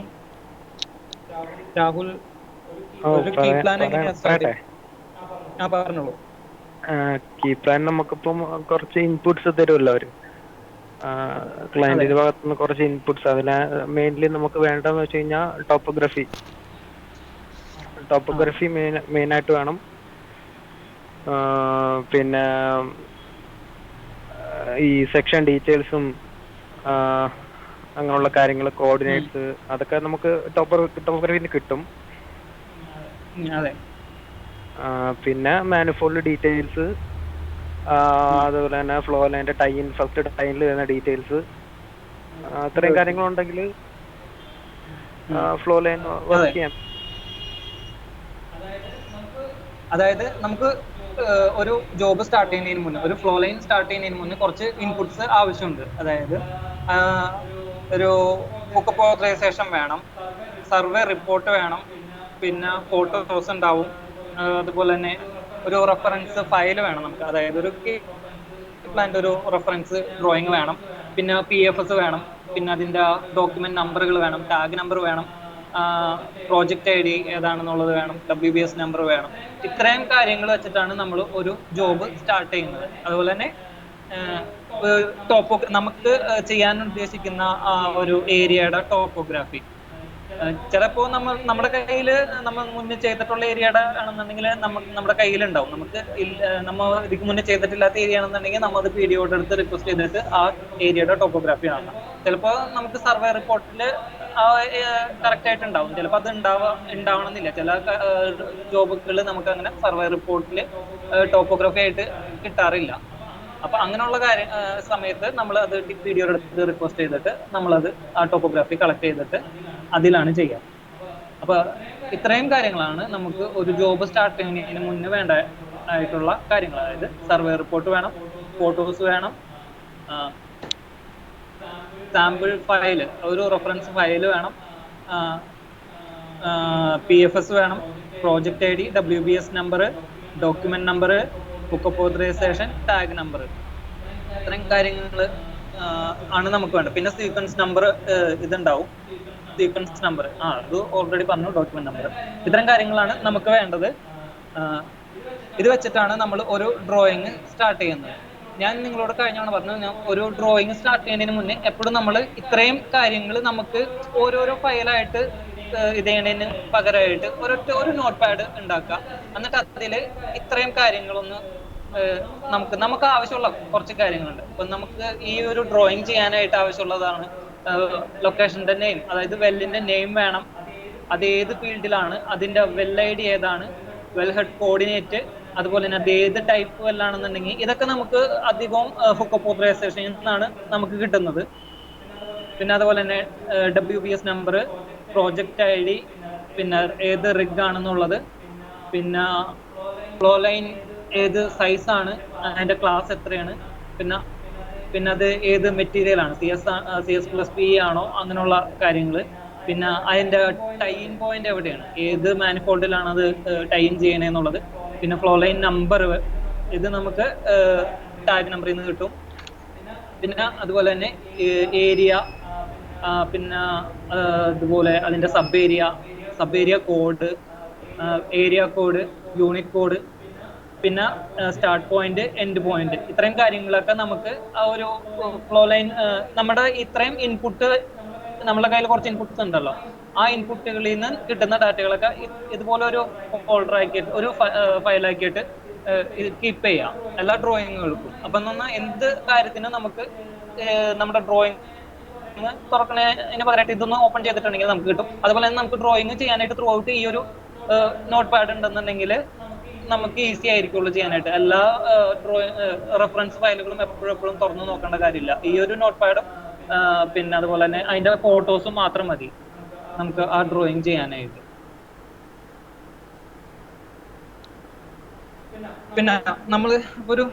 രാഹുൽ, ഒരു കീ പ്ലാൻ എങ്ങനെയാ സ്റ്റാർട്ട് ചെയ്യാ? പറഞ്ഞോളൂ. കീ പ്ലാൻ നമുക്കിപ്പം കുറച്ച് ഇൻപുട്സ് തരുമല്ലോ അവര്, ക്ലയന്റിന്റെ ഭാഗത്തുനിന്ന് കുറച്ച് ഇൻപുട്സ്. അതിന് മെയിൻലി നമുക്ക് വേണ്ടതെന്ന് വെച്ച് കഴിഞ്ഞാൽ ടോപ്പോഗ്രഫി മെയിനായിട്ട് വേണം. പിന്നെ ഈ സെക്ഷൻ ഡീറ്റെയിൽസും അങ്ങനെയുള്ള കാര്യങ്ങൾ, കോർഡിനേറ്റ്സ്, അതൊക്കെ നമുക്ക് ടോപ്പോഗ്രഫിയിൽ കിട്ടും. പിന്നെ മാനിഫോൾഡ് ഡീറ്റെയിൽസ്, അതുപോലെ തന്നെ ഫ്ലോ ലൈൻ്റെ ടൈൻ, ഫസ്റ്റ് ടൈനിൽ വരുന്ന ഡീറ്റെയിൽസ്, അത്രയും കാര്യങ്ങളുണ്ടെങ്കിൽ ഫ്ലോ ലൈൻ വർക്ക് ചെയ്യാം. അതായത് നമുക്ക് ഒരു ജോബ് സ്റ്റാർട്ട് ചെയ്യുന്നതിന് മുന്നേ, ഒരു ഫ്ലോ ലൈൻ സ്റ്റാർട്ട് ചെയ്യുന്നതിന് മുന്നേ കുറച്ച് ഇൻപുട്സ് ആവശ്യമുണ്ട്. അതായത് ഒരു ഹുക്കപ്പ് ഓതറൈസേഷൻ വേണം, സർവേ റിപ്പോർട്ട് വേണം, പിന്നെ ഫോട്ടോസ് ഉണ്ടാവും, അതുപോലെ തന്നെ ഒരു റെഫറൻസ് ഫയൽ വേണം നമുക്ക്. അതായത് ഒരു പ്ലാന്റ് ഒരു റെഫറൻസ് ഡ്രോയിങ് വേണം, പിന്നെ PFS വേണം, പിന്നെ അതിൻ്റെ ഡോക്യുമെന്റ് നമ്പറുകൾ വേണം, ടാഗ് നമ്പർ വേണം, പ്രോജക്റ്റ് ID ഏതാണെന്നുള്ളത് വേണം, WBS നമ്പർ വേണം. ഇത്രയും കാര്യങ്ങൾ വെച്ചിട്ടാണ് നമ്മൾ ഒരു ജോബ് സ്റ്റാർട്ട് ചെയ്യുന്നത്. അതുപോലെ തന്നെ നമുക്ക് ചെയ്യാൻ ഉദ്ദേശിക്കുന്ന ഒരു ഏരിയയുടെ ടോപ്പോഗ്രാഫി, ചിലപ്പോൾ നമ്മുടെ കയ്യിൽ നമ്മൾ മുന്നേ ചെയ്തിട്ടുള്ള ഏരിയയുടെ ആണെന്നുണ്ടെങ്കിൽ നമ്മുടെ കയ്യിലുണ്ടാവും. നമ്മൾ ഇതിക്ക് മുന്നേ ചെയ്തിട്ടില്ലാത്ത ഏരിയ ആണെന്നുണ്ടെങ്കിൽ നമ്മൾ അത് PDF എടുത്ത് റിക്വസ്റ്റ് ചെയ്തിട്ട് ആ ഏരിയയുടെ ടോപ്പോഗ്രാഫി കാണാം. ചിലപ്പോൾ നമുക്ക് സർവേ റിപ്പോർട്ടിൽ കറക്റ്റ് ആയിട്ട് ഉണ്ടാവും, ചിലപ്പോൾ അത് ഉണ്ടാവണമെന്നില്ല. ചില ജോബുകൾ നമുക്ക് അങ്ങനെ സർവേ റിപ്പോർട്ടിൽ ടോപ്പോഗ്രാഫി ആയിട്ട് കിട്ടാറില്ല. അപ്പൊ അങ്ങനെയുള്ള സമയത്ത് നമ്മൾ അത് PDF എടുത്ത് റിക്വസ്റ്റ് ചെയ്തിട്ട് നമ്മളത് ആ ടോപ്പോഗ്രാഫി കളക്ട് ചെയ്തിട്ട് അതിലാണ് ചെയ്യുക. അപ്പൊ ഇത്രയും കാര്യങ്ങളാണ് നമുക്ക് ഒരു ജോബ് സ്റ്റാർട്ട് ചെയ്യുന്നതിന് മുന്നേ വേണ്ട ആയിട്ടുള്ള കാര്യങ്ങൾ. അതായത് സർവേ റിപ്പോർട്ട് വേണം, ഫോട്ടോസ് വേണം, സാമ്പിൾ ഫയൽ, ഒരു റെഫറൻസ് ഫയൽ വേണം, PFS വേണം, project ID, WBS number, document number, hookup authorization, tag number, ഇത്രയും കാര്യങ്ങൾ ആണ് നമുക്ക് വേണ്ടത്. പിന്നെ സീക്വൻസ് നമ്പർ ഇതുണ്ടാവും, സീക്വൻസ് നമ്പർ, അത് ഓൾറെഡി പറഞ്ഞു, ഡോക്യുമെന്റ് നമ്പർ. ഇത്തരം കാര്യങ്ങളാണ് നമുക്ക് വേണ്ടത്. ഇത് വെച്ചിട്ടാണ് നമ്മൾ ഒരു ഡ്രോയിങ് സ്റ്റാർട്ട് ചെയ്യുന്നത്. ഞാൻ നിങ്ങളോട് കഴിഞ്ഞാണ് പറഞ്ഞത്, ഒരു ഡ്രോയിങ് സ്റ്റാർട്ട് ചെയ്യുന്നതിന് മുന്നേ എപ്പോഴും നമ്മൾ ഇത്രയും കാര്യങ്ങൾ നമുക്ക് ഓരോരോ ഫയലായിട്ട് ഇത് ചെയ്യുന്നതിന് പകരമായിട്ട് ഒരു നോട്ട് പാഡ് ഉണ്ടാക്കുക. എന്നിട്ട് അതിൽ ഇത്രയും കാര്യങ്ങളൊന്ന് നമുക്ക് ആവശ്യമുള്ള കുറച്ച് കാര്യങ്ങളുണ്ട്. ഇപ്പൊ നമുക്ക് ഈ ഒരു ഡ്രോയിങ് ചെയ്യാനായിട്ട് ആവശ്യമുള്ളതാണ് ലൊക്കേഷന്റെ നെയിം, അതായത് വെല്ലിന്റെ നെയിം വേണം, അത് ഏത് ഫീൽഡിലാണ്, അതിന്റെ വെൽ ഐ ഡി ഏതാണ്, വെൽ ഹെഡ് കോർഡിനേറ്റ്, അതുപോലെ തന്നെ അത് ഏത് ടൈപ്പ് വെല്ലാണെന്നുണ്ടെങ്കിൽ ഇതൊക്കെ നമുക്ക് അധികവും ഹുക്കപ്പ് ഓതറൈസേഷനിൽ നിന്നാണ് നമുക്ക് കിട്ടുന്നത്. പിന്നെ അതുപോലെ തന്നെ WBS number, project I D, പിന്നെ ഏത് റിഗ് ആണെന്നുള്ളത്, പിന്നെ ഫ്ലോ ലൈൻ ഏത് സൈസാണ്, അതിന്റെ ക്ലാസ് എത്രയാണ്, പിന്നെ അത് ഏത് മെറ്റീരിയൽ ആണ്, CS+PE ആണോ, അങ്ങനെയുള്ള കാര്യങ്ങൾ. പിന്നെ അതിന്റെ ടൈൻ പോയിന്റ് എവിടെയാണ്, ഏത് മാനിഫോൾഡിലാണ് അത് ടൈൻ ചെയ്യണേന്നുള്ളത്. പിന്നെ ഫ്ലോ ലൈൻ നമ്പർ, ഇത് നമുക്ക് ടാഗ് നമ്പറിൽ നിന്ന് കിട്ടും. പിന്നെ അതുപോലെ തന്നെ ഏരിയ, പിന്നെ അതുപോലെ അതിന്റെ sub area code, area code, unit code, പിന്നെ സ്റ്റാർട്ട് പോയിന്റ്, എൻഡ് പോയിന്റ്, ഇത്രയും കാര്യങ്ങളൊക്കെ നമുക്ക് ആ ഒരു ഫ്ലോ ലൈൻ, നമ്മുടെ ഇത്രയും ഇൻപുട്ട്, നമ്മുടെ കയ്യിൽ കുറച്ച് ഇൻപുട്ട്സ് ഉണ്ടല്ലോ, ആ ഇൻപുട്ടുകളിൽ നിന്ന് കിട്ടുന്ന ഡാറ്റകളൊക്കെ ഇതുപോലെ ഒരു ഫോൾഡർ ആക്കിയിട്ട്, ഒരു ഫയലാക്കിയിട്ട് കീപ്പ് ചെയ്യാം എല്ലാ ഡ്രോയിങ്ങുകൾക്കും. അപ്പൊ എന്ത് കാര്യത്തിനും നമുക്ക് നമ്മുടെ ഡ്രോയിങ് തുറക്കണതിന് പകരമായിട്ട് ഇതൊന്ന് ഓപ്പൺ ചെയ്തിട്ടുണ്ടെങ്കിൽ നമുക്ക് കിട്ടും. അതുപോലെ തന്നെ നമുക്ക് ഡ്രോയിങ് ചെയ്യാനായിട്ട് ത്രൂ ഔട്ട് ഈ ഒരു നോട്ട് പാഡ് ഉണ്ടെന്നുണ്ടെങ്കിൽ നമുക്ക് ഈസി ആയിരിക്കുള്ളൂ ചെയ്യാനായിട്ട്. എല്ലാ റെഫറൻസ് ഫയലുകളും എപ്പോഴും തുറന്നു നോക്കേണ്ട കാര്യമില്ല. ഈ ഒരു നോട്ട് പാഡും പിന്നെ അതുപോലെ തന്നെ അതിന്റെ ഫോട്ടോസും മാത്രം മതി നമുക്ക് ആ ഡ്രോയിങ് ചെയ്യാനായിട്ട്. പിന്നെ നമ്മൾ ഒരു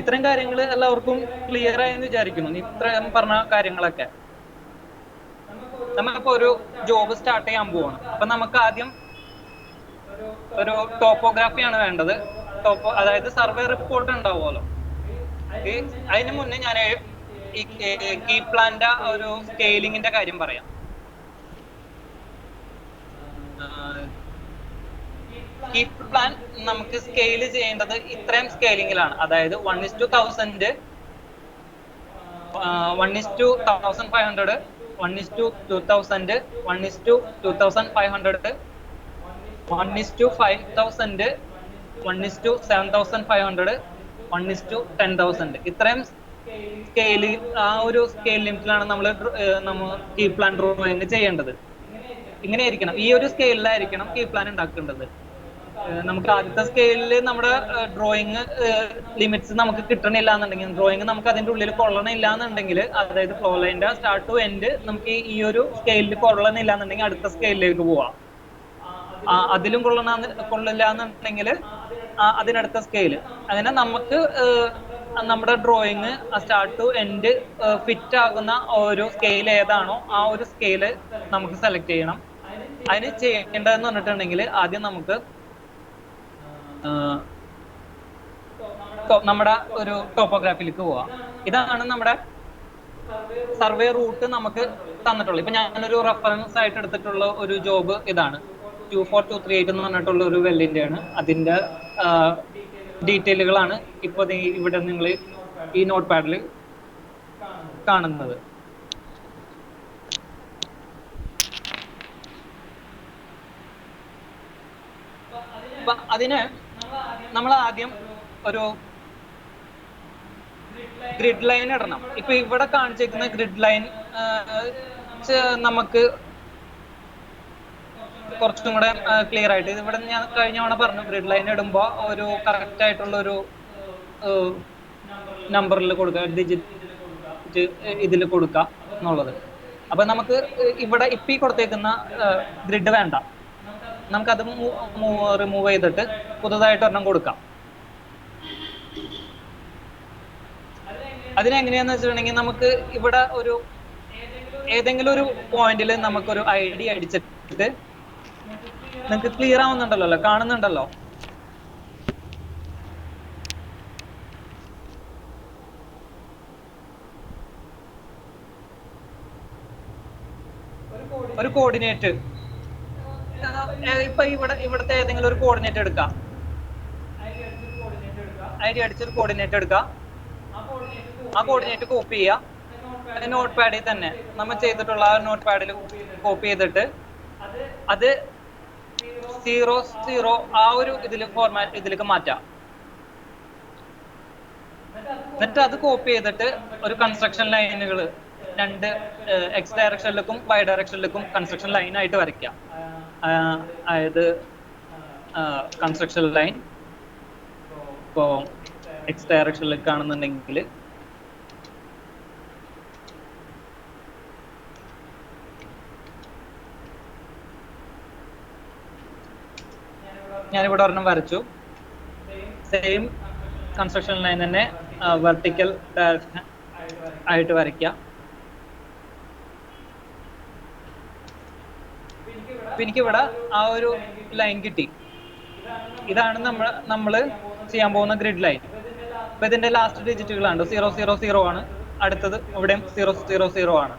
ഇത്രയും കാര്യങ്ങൾ എല്ലാവർക്കും ക്ലിയർ ആയെന്ന് വിചാരിക്കുന്നു. ഇത്രയും പറഞ്ഞ കാര്യങ്ങളൊക്കെ നമ്മളിപ്പോ ഒരു ജോബ് സ്റ്റാർട്ട് ചെയ്യാൻ പോവാണ്. അപ്പൊ നമുക്ക് ആദ്യം ഒരു ടോപ്പോഗ്രാഫിയാണ് വേണ്ടത്. അതായത് സർവേ റിപ്പോർട്ട് ഉണ്ടാവുമല്ലോ. അതിന് മുന്നേ ഞാൻ ഈ കീ പ്ലാന്റെ ഒരു സ്കെയിലിങ്ങിന്റെ കാര്യം പറയാം. കീ പ്ലാൻ നമുക്ക് സ്കെയിൽ ചെയ്യേണ്ടത് ഇത്രയും സ്കെയിലിങ്ങിലാണ്. അതായത് 1:1000, 1:1500, 1:2000, 1:2500, 1:5000, 1:7500, 1:10,000. ഇത്രയും സ്കെയില്, ആ ഒരു സ്കെയിൽ ലിമിറ്റിലാണ് നമ്മൾ കീ പ്ലാൻ ഡ്രോയിങ് ചെയ്യേണ്ടത്. ഇങ്ങനെ ആയിരിക്കണം, ഈ ഒരു സ്കെയിലായിരിക്കണം കീ പ്ലാൻ ഉണ്ടാക്കേണ്ടത്. നമുക്ക് ആദ്യത്തെ സ്കെയിലിൽ നമ്മുടെ ഡ്രോയിങ് ലിമിറ്റ്സ് നമുക്ക് കിട്ടണില്ല എന്നുണ്ടെങ്കിൽ, ഡ്രോയിങ് നമുക്ക് അതിന്റെ ഉള്ളിൽ കൊള്ളണില്ല എന്നുണ്ടെങ്കിൽ, അതായത് ഫ്ലോ ലൈൻ്റെ സ്റ്റാർട്ട് ടു എൻഡ് നമുക്ക് ഈ ഒരു സ്കെയിലിൽ കൊള്ളണില്ല എന്നുണ്ടെങ്കിൽ അടുത്ത സ്കെയിലിലേക്ക് പോവാം. അതിലും കൊള്ളില്ല എന്നുണ്ടെങ്കിൽ അതിനടുത്ത സ്കെയില്. അങ്ങനെ നമുക്ക് നമ്മുടെ drawing start to end fit ആകുന്ന ഒരു സ്കെയിൽ ഏതാണോ ആ ഒരു സ്കെയില് നമുക്ക് സെലക്ട് ചെയ്യണം. അതിന് ചെയ്യേണ്ടതെന്ന് പറഞ്ഞിട്ടുണ്ടെങ്കിൽ ആദ്യം നമുക്ക് നമ്മുടെ ഒരു ടോപ്പോഗ്രാഫിയിലേക്ക് പോവാം. ഇതാണ് നമ്മുടെ സർവേ റൂട്ട് നമുക്ക് തന്നിട്ടുള്ളത്. ഇപ്പൊ ഞാനൊരു റെഫറൻസ് ആയിട്ട് എടുത്തിട്ടുള്ള ഒരു ജോബ് ഇതാണ്, 24238 എന്ന് പറഞ്ഞിട്ടുള്ള ഒരു വെല്ലിന്റെ ആണ്. അതിന്റെ ഡീറ്റെയിലുകളാണ് ഇപ്പൊ ഇവിടെ നിങ്ങൾ ഈ നോട്ട് പാഡിൽ കാണുന്നത്. അതിന് നമ്മൾ ആദ്യം ഒരു ഗ്രിഡ് ലൈൻ ഇടണം. ഇപ്പൊ ഇവിടെ കാണിച്ചിരിക്കുന്ന ഗ്രിഡ് ലൈൻ നമുക്ക് കുറച്ചും കൂടെ ക്ലിയർ ആയിട്ട്, ഇവിടെ ഞാൻ കഴിഞ്ഞ തവണ പറഞ്ഞു, ഗ്രിഡ് ലൈൻ ഇടുമ്പോ ഒരു കറക്റ്റ് ആയിട്ടുള്ള ഒരു നമ്പറിൽ കൊടുക്കുക, ഡിജിറ്റ് ഇതിൽ കൊടുക്കുക എന്നുള്ളത്. അപ്പൊ നമുക്ക് ഇവിടെ ഇപ്പൊ ഈ കൊടുത്തേക്കുന്ന ഗ്രിഡ് വേണ്ട, നമുക്കത് റിമൂവ് ചെയ്തിട്ട് പുതുതായിട്ട് ഒരെണ്ണം കൊടുക്കാം. അതിനെങ്ങനെയാന്ന് വെച്ചിട്ടുണ്ടെങ്കിൽ നമുക്ക് ഇവിടെ ഒരു ഏതെങ്കിലും ഒരു പോയിന്റിൽ നമുക്കൊരു ID അടിച്ചിട്ട്, നിങ്ങൾക്ക് ക്ലിയർ ആവുന്നുണ്ടല്ലോ, കാണുന്നുണ്ടല്ലോ? ഒരു കോർഡിനേറ്റ്, ഇപ്പൊ ഇവിടുത്തെ ഏതെങ്കിലും ഒരു കോർഡിനേറ്റ് എടുക്കാം, ID അടിച്ചൊരു കോർഡിനേറ്റ് എടുക്കാം. ആ കോർഡിനേറ്റ് കോപ്പി ചെയ്യുക, നോട്ട് പാഡിൽ തന്നെ നമ്മൾ ചെയ്തിട്ടുള്ള ആ നോട്ട് പാഡിൽ കോപ്പി ചെയ്തിട്ട് അത് 00 ആ ഒരു ഇതിലേക്ക് മാറ്റാം. എന്നിട്ട് അത് കോപ്പി ചെയ്തിട്ട് ഒരു കൺസ്ട്രക്ഷൻ ലൈനുകൾ രണ്ട് എക്സ് ഡയറക്ഷനിലേക്കും വൈ ഡയറക്ഷനിലേക്കും കൺസ്ട്രക്ഷൻ ലൈൻ ആയിട്ട് വരയ്ക്കാം. അതായത് കൺസ്ട്രക്ഷൻ ലൈൻ ഇപ്പോൾ എക്സ് ഡയറക്ഷനിലേക്ക് ആണെന്നുണ്ടെങ്കിൽ ഞാനിവിടെ ഒരെണ്ണം വരച്ചു. സെയിം കൺസ്ട്രക്ഷൻ ലൈൻ തന്നെ വെർട്ടിക്കൽ ഡയറക്ഷൻ ആയിട്ട് വരയ്ക്കാം. എനിക്കിവിടെ ആ ഒരു ലൈൻ കിട്ടി. ഇതാണ് നമ്മള് ചെയ്യാൻ പോകുന്ന ഗ്രിഡ് ലൈൻ. അപ്പൊ ഇതിന്റെ ലാസ്റ്റ് ഡിജിറ്റുകളാണ് 000 ആണ്. അടുത്തത് ഇവിടെയും 000 ആണ്.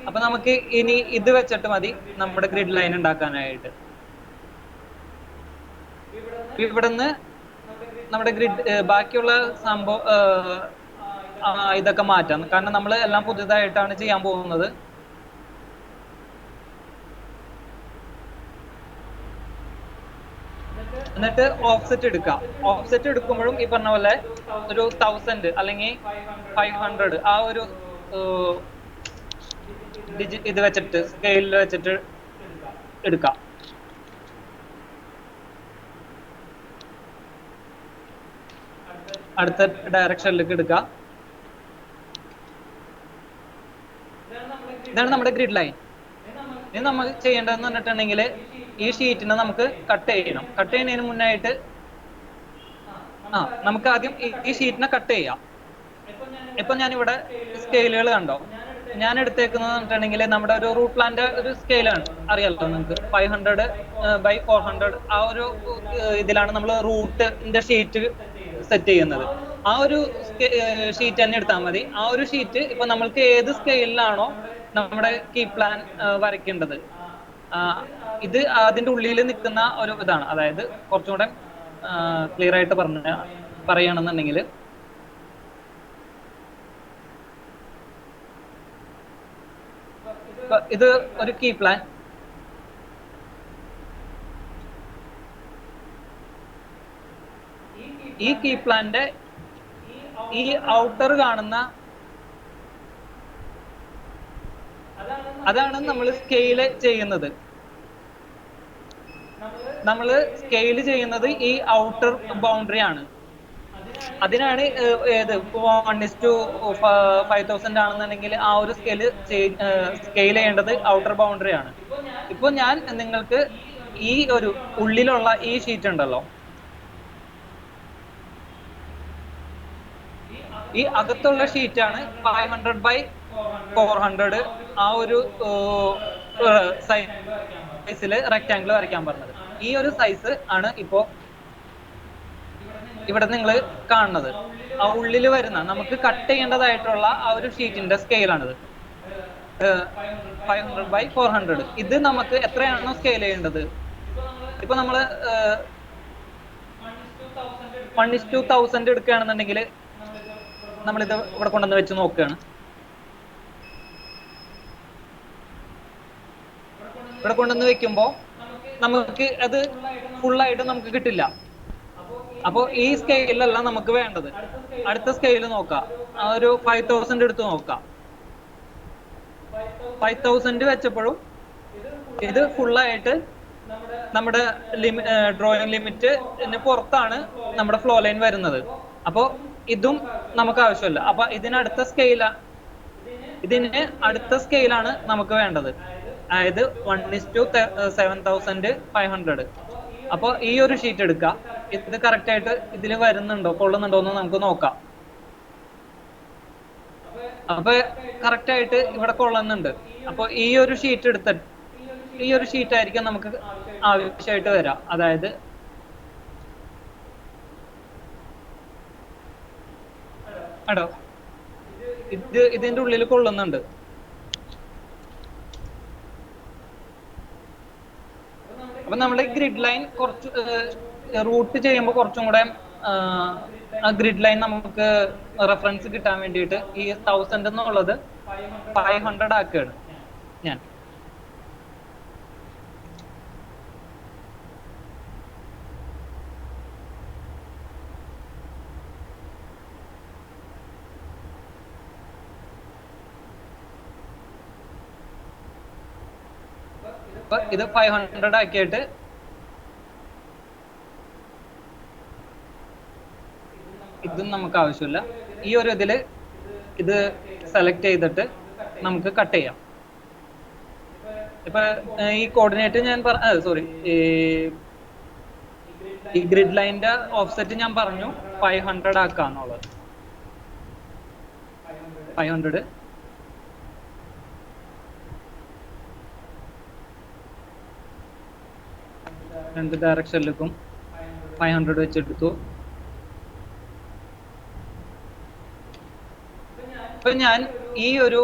അപ്പൊ നമുക്ക് ഇനി ഇത് വെച്ചിട്ട് മതി നമ്മുടെ ഗ്രിഡ് ലൈൻ ഉണ്ടാക്കാനായിട്ട്. ഇവിടുന്ന് നമ്മുടെ ഗ്രിഡ് ബാക്കിയുള്ള സംഭവം ഇതൊക്കെ മാറ്റാം. കാരണം നമ്മൾ എല്ലാം പുതിയതായിട്ടാണ് ചെയ്യാൻ പോകുന്നത്. എന്നിട്ട് ഓഫ്സെറ്റ് എടുക്കാം. ഓഫ്സെറ്റ് എടുക്കുമ്പോഴും ഈ പറഞ്ഞ പോലെ ഒരു 1000 അല്ലെങ്കിൽ 500 ആ ഒരു ഇത് വെച്ചിട്ട് സ്കെയിലിൽ വെച്ചിട്ട് എടുക്കാം. അടുത്ത ഡയറക്ഷനിലേക്ക് എടുക്കുക. ഇതാണ് നമ്മുടെ ഗ്രിഡ് ലൈൻ. ഇനി നമ്മൾ ചെയ്യേണ്ടതെന്ന് പറഞ്ഞിട്ടുണ്ടെങ്കിൽ ഈ ഷീറ്റിനെ നമുക്ക് കട്ട് ചെയ്യണം. കട്ട് ചെയ്യുന്നതിന് മുന്നായിട്ട് നമുക്ക് ആദ്യം ഈ ഷീറ്റിനെ കട്ട് ചെയ്യാം. ഇപ്പൊ ഞാനിവിടെ സ്കെയിലുകൾ കണ്ടോ, ഞാൻ എടുത്തേക്കുന്നത് പറഞ്ഞിട്ടുണ്ടെങ്കിൽ നമ്മുടെ ഒരു റൂട്ട് പ്ലാന്റെ ഒരു സ്കെയിലാണ്, അറിയാലോ നിങ്ങൾക്ക്. 500 by 400 ആ ഒരു ഇതിലാണ് നമ്മൾ റൂട്ടിന്റെ ഷീറ്റ് സെറ്റ് ചെയ്യുന്നത്. ആ ഒരു ഷീറ്റ് തന്നെ എടുത്താൽ മതി. ആ ഒരു ഷീറ്റ് ഇപ്പൊ നമ്മൾക്ക് ഏത് സ്കെയിലിലാണോ നമ്മുടെ കീ പ്ലാൻ വരയ്ക്കേണ്ടത്, ഇത് അതിന്റെ ഉള്ളിൽ നിൽക്കുന്ന ഒരു ഇതാണ്. അതായത് കുറച്ചും കൂടെ ക്ലിയർ ആയിട്ട് പറയുകയാണെന്നുണ്ടെങ്കിൽ ഇത് ഒരു കീ പ്ലാൻ. ഈ കീ പ്ലാന്റെ ഈ ഔട്ടർ കാണുന്ന അതാണ് നമ്മൾ സ്കെയില് ചെയ്യുന്നത്. നമ്മൾ സ്കെയില് ചെയ്യുന്നത് ഈ ഔട്ടർ ബൗണ്ടറി ആണ്. അതിനാണ് ഏത് 1:5000 ആണെന്നുണ്ടെങ്കിൽ ആ ഒരു സ്കെയിൽ ചെയ്യേണ്ടത് ഔട്ടർ ബൗണ്ടറി ആണ്. ഇപ്പൊ ഞാൻ നിങ്ങൾക്ക് ഈ ഒരു ഉള്ളിലുള്ള ഈ ഷീറ്റ് ഉണ്ടല്ലോ, ഈ അകത്തുള്ള ഷീറ്റാണ് 500 by 400 ആ ഒരു സൈസില് റെക്ടാംഗിൾ വരയ്ക്കാൻ പറഞ്ഞത്. ഈ ഒരു സൈസ് ആണ് ഇപ്പോ ഇവിടെ നിങ്ങൾ കാണുന്നത്. ആ ഉള്ളിൽ വരുന്ന നമുക്ക് കട്ട് ചെയ്യേണ്ടതായിട്ടുള്ള ആ ഒരു ഷീറ്റിന്റെ സ്കെയിലാണിത്, 500 by 400. ഇത് നമുക്ക് എത്രയാണോ സ്കെയിൽ ചെയ്യേണ്ടത്, ഇപ്പൊ നമ്മള് 1:1000 എടുക്കുകയാണെന്നുണ്ടെങ്കിൽ നമ്മളിത് ഇവിടെ കൊണ്ടുവന്ന് വെച്ച് നോക്കുകയാണ്. ഇവിടെ കൊണ്ടുവന്ന് വെക്കുമ്പോൾ നമുക്ക് അത് ഫുള്ളായിട്ട് നമുക്ക് കിട്ടില്ല. അപ്പോ ഈ സ്കെയിലല്ല നമുക്ക് വേണ്ടത്. അടുത്ത സ്കെയിൽ നോക്കാം, ആ ഒരു 5000 എടുത്ത് നോക്കാം. 5000 വെച്ചപ്പോഴും ഇത് ഫുള്ളായിട്ട് നമ്മുടെ ഡ്രോയിങ് ലിമിറ്റിന് പുറത്താണ് നമ്മുടെ ഫ്ലോ ലൈൻ വരുന്നത്. അപ്പോ ഇതും നമുക്ക് ആവശ്യമില്ല. അപ്പൊ ഇതിന് അടുത്ത സ്കെയിലാണ് നമുക്ക് വേണ്ടത്. അതായത് 1:7500. അപ്പൊ ഈ ഒരു ഷീറ്റ് എടുക്കുക. ഇത് കറക്റ്റ് ആയിട്ട് ഇതിൽ വരുന്നുണ്ടോ, കൊള്ളുന്നുണ്ടോ എന്ന് നമുക്ക് നോക്കാം. അപ്പൊ കറക്റ്റ് ആയിട്ട് ഇവിടെ കൊള്ളുന്നുണ്ട്. അപ്പൊ ഈ ഒരു ഷീറ്റ് എടുത്തിട്ട് ഈ ഒരു ഷീറ്റ് ആയിരിക്കും നമുക്ക് ആവശ്യമായിട്ട് വരാം. അതായത് അടോ ഇതിന്റെ ഉള്ളിൽ കൊള്ളുന്നുണ്ട്. അപ്പൊ നമ്മുടെ ഗ്രിഡ് ലൈൻ കുറച്ച് റൂട്ട് ചെയ്യുമ്പോൾ കുറച്ചും കൂടെ ഗ്രിഡ് ലൈൻ നമുക്ക് റെഫറൻസ് കിട്ടാൻ വേണ്ടിയിട്ട് ഈ 1000 എന്നുള്ളത് 500 ആക്കുകയാണ് ഞാൻ. അപ്പൊ ഇത് 500 ആക്കിയിട്ട് ഇതും നമുക്ക് ആവശ്യമില്ല. ഈ ഒരു ഇതില് ഇത് സെലക്ട് ചെയ്തിട്ട് നമുക്ക് കട്ട് ചെയ്യാം. ഇപ്പൊ ഈ കോർഡിനേറ്റ് ഞാൻ സോറി, ഈ ഗ്രിഡ് ലൈനിന്റെ ഓഫ്സെറ്റ് ഞാൻ പറഞ്ഞു 500 ആക്കാന്നുള്ളത്. 500 രണ്ട് ഡയറക്ഷനിലേക്കും 500 വെച്ചെടുത്തു. ഇപ്പൊ ഞാൻ ഈ ഒരു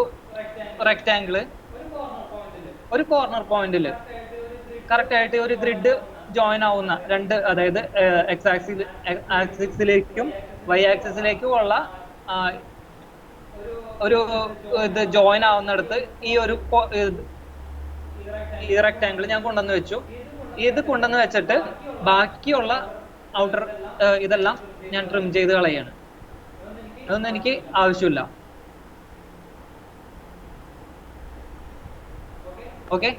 റെക്ടാങ്കിള് ഒരു കോർണർ പോയിന്റില് കറക്റ്റ് ആയിട്ട് ഒരു ഗ്രിഡ് ജോയിൻ ആവുന്ന രണ്ട്, അതായത് എക്സ് ആക്സിസിലേക്കും വൈ ആക്സിസിലേക്കും ഉള്ള ഒരു ഇത് ജോയിൻ ആവുന്നിടത്ത് ഈ ഒരു ഈ റെക്ടാങ്കിൾ ഞാൻ കൊണ്ടുവന്ന് വെച്ചു. ഇത് കൊണ്ടുവന്ന് വെച്ചിട്ട് ബാക്കിയുള്ള ഔട്ടർ ഇതെല്ലാം ഞാൻ ട്രിം ചെയ്ത് കളയാണ്. അതൊന്നും എനിക്ക് ആവശ്യമില്ല. ഓക്കെ,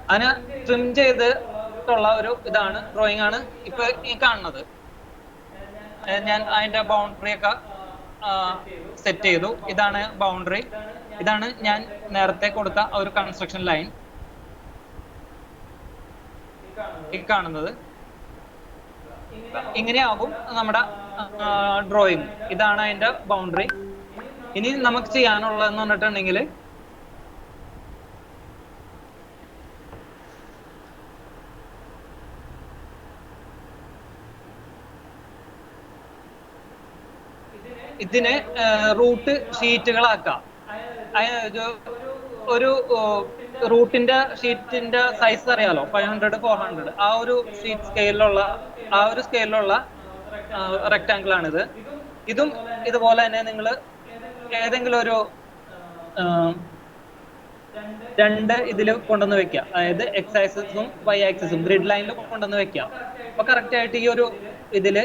അതിന് ട്രിം ചെയ്തിട്ടുള്ള ഒരു ഇതാണ്, ഡ്രോയിങ് ആണ് ഇപ്പൊ ഈ കാണുന്നത്. ഞാൻ അതിന്റെ ബൗണ്ടറി ഒക്കെ സെറ്റ് ചെയ്തു. ഇതാണ് ബൗണ്ടറി, ഇതാണ് ഞാൻ നേരത്തെ കൊടുത്ത ഒരു കൺസ്ട്രക്ഷൻ ലൈൻ ഈ കാണുന്നത്. ഇങ്ങനെയാകും നമ്മുടെ ഡ്രോയിങ്. ഇതാണ് അതിന്റെ ബൗണ്ടറി. ഇനി നമുക്ക് ചെയ്യാനുള്ളതെന്ന് പറഞ്ഞിട്ടുണ്ടെങ്കിൽ ഇതിനെ റൂട്ട് ഷീറ്റുകളാക്കാം. ഒരു റൂട്ടിന്റെ ഷീറ്റിന്റെ സൈസ് അറിയാലോ, 500 400. ആ ഒരു ഷീറ്റ് സ്കെയിലുള്ള റെക്ടാങ്കിൾ ആണിത്. ഇതും ഇതുപോലെ തന്നെ നിങ്ങൾ ഏതെങ്കിലും ഒരു രണ്ട് ഇതിൽ കൊണ്ടുവന്ന് വെക്കുക, അതായത് എക്സ് ആക്സിസും വൈ ആക്സിസും ഗ്രിഡ് ലൈനിൽ കൊണ്ടുവന്ന് വെക്കുക. അപ്പൊ കറക്റ്റ് ആയിട്ട് ഈ ഒരു ഇതില്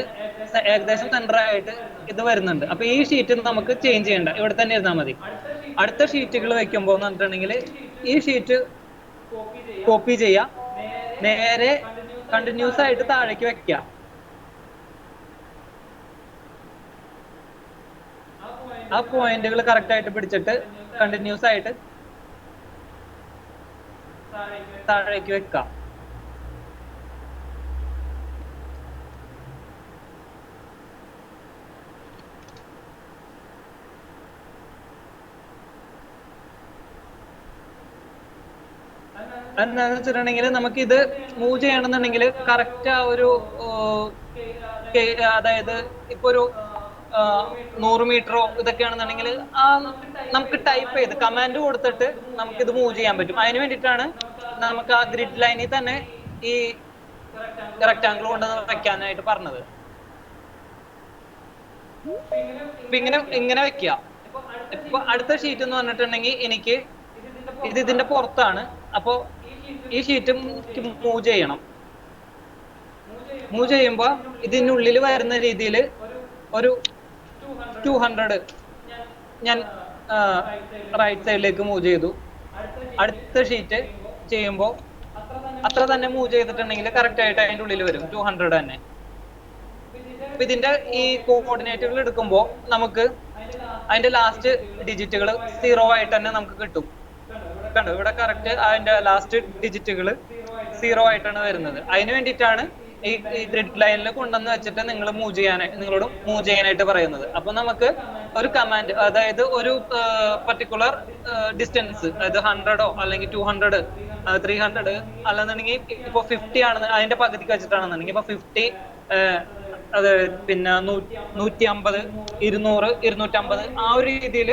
ഏകദേശം സെന്റർ ആയിട്ട് ഇത് വരുന്നുണ്ട്. അപ്പൊ ഈ ഷീറ്റ് നമുക്ക് ചേഞ്ച് ചെയ്യണ്ട, ഇവിടെ തന്നെ ഇരുന്നാൽ മതി. അടുത്ത ഷീറ്റുകൾ വെക്കുമ്പോൾ എന്ന് പറഞ്ഞിട്ടുണ്ടെങ്കിൽ ഈ ഷീറ്റ് കോപ്പി ചെയ്യാം, നേരെ കണ്ടിന്യൂസ് ആയിട്ട് താഴേക്ക് വെക്കുക. ആ പോയിന്റുകൾ കറക്റ്റ് ആയിട്ട് പിടിച്ചിട്ട് കണ്ടിന്യൂസ് ആയിട്ട് താഴേക്ക് വെക്കാം. എന്താണെന്ന് വെച്ചിട്ടുണ്ടെങ്കിൽ നമുക്ക് ഇത് മൂവ് ചെയ്യണമെന്നുണ്ടെങ്കിൽ കറക്റ്റ് ആ ഒരു അതായത് ഇപ്പൊ ഒരു 100 മീറ്ററോ ഇതൊക്കെയാണെന്നുണ്ടെങ്കിൽ നമുക്ക് ടൈപ്പ് ചെയ്ത് കമാൻഡ് കൊടുത്തിട്ട് നമുക്കിത് മൂവ് ചെയ്യാൻ പറ്റും. അതിന് വേണ്ടിയിട്ടാണ് നമുക്ക് ആ ഗ്രിഡ് ലൈനിൽ തന്നെ ഈ റെക്ടാങ്കിൾ കൊണ്ടുവന്ന് വെക്കാനായിട്ട് പറഞ്ഞത്. ഇങ്ങനെ വെക്കുക. ഇപ്പൊ അടുത്ത ഷീറ്റ് എന്ന് പറഞ്ഞിട്ടുണ്ടെങ്കിൽ എനിക്ക് ഇതിന്റെ പുറത്താണ്. അപ്പോ ഈ ഷീറ്റ് മൂവ് ചെയ്യണം. മൂവ് ചെയ്യുമ്പോ ഇതിനുള്ളിൽ വരുന്ന രീതിയിൽ ഒരു 200 ഞാൻ റൈറ്റ് സൈഡിലേക്ക് മൂവ് ചെയ്തു. അടുത്ത ഷീറ്റ് ചെയ്യുമ്പോൾ അത്ര തന്നെ മൂവ് ചെയ്തിട്ടുണ്ടെങ്കിൽ കറക്റ്റ് ആയിട്ട് അതിൻ്റെ ഉള്ളിൽ വരും 200 തന്നെ. അപ്പൊ ഇതിന്റെ ഈ കോർഡിനേറ്റുകൾ എടുക്കുമ്പോൾ നമുക്ക് അതിന്റെ ലാസ്റ്റ് ഡിജിറ്റുകൾ 0 ആയിട്ട് തന്നെ നമുക്ക് കിട്ടും. കണ്ടോ, ഇവിടെ കറക്റ്റ് അതിന്റെ ലാസ്റ്റ് ഡിജിറ്റുകൾ 0 ആയിട്ടാണ് വരുന്നത്. അതിന് വേണ്ടിയിട്ടാണ് ഈ ഗ്രിഡ് ലൈനിൽ കൊണ്ടുവന്ന് വെച്ചിട്ട് നിങ്ങളോട് മൂവ് ചെയ്യാനായിട്ട് പറയുന്നത്. അപ്പൊ നമുക്ക് ഒരു കമാൻഡ്, അതായത് ഒരു പർട്ടിക്കുലർ ഡിസ്റ്റൻസ്, അതായത് 100 അല്ലെങ്കിൽ 200 300 അല്ലെന്നുണ്ടെങ്കിൽ ഇപ്പൊ 50 ആണെന്ന് അതിന്റെ പകുതിക്ക് വെച്ചിട്ടാണെന്നുണ്ടെങ്കിൽ ഇപ്പൊ 50 അത് പിന്നെ 150 200 250 ആ ഒരു രീതിയിൽ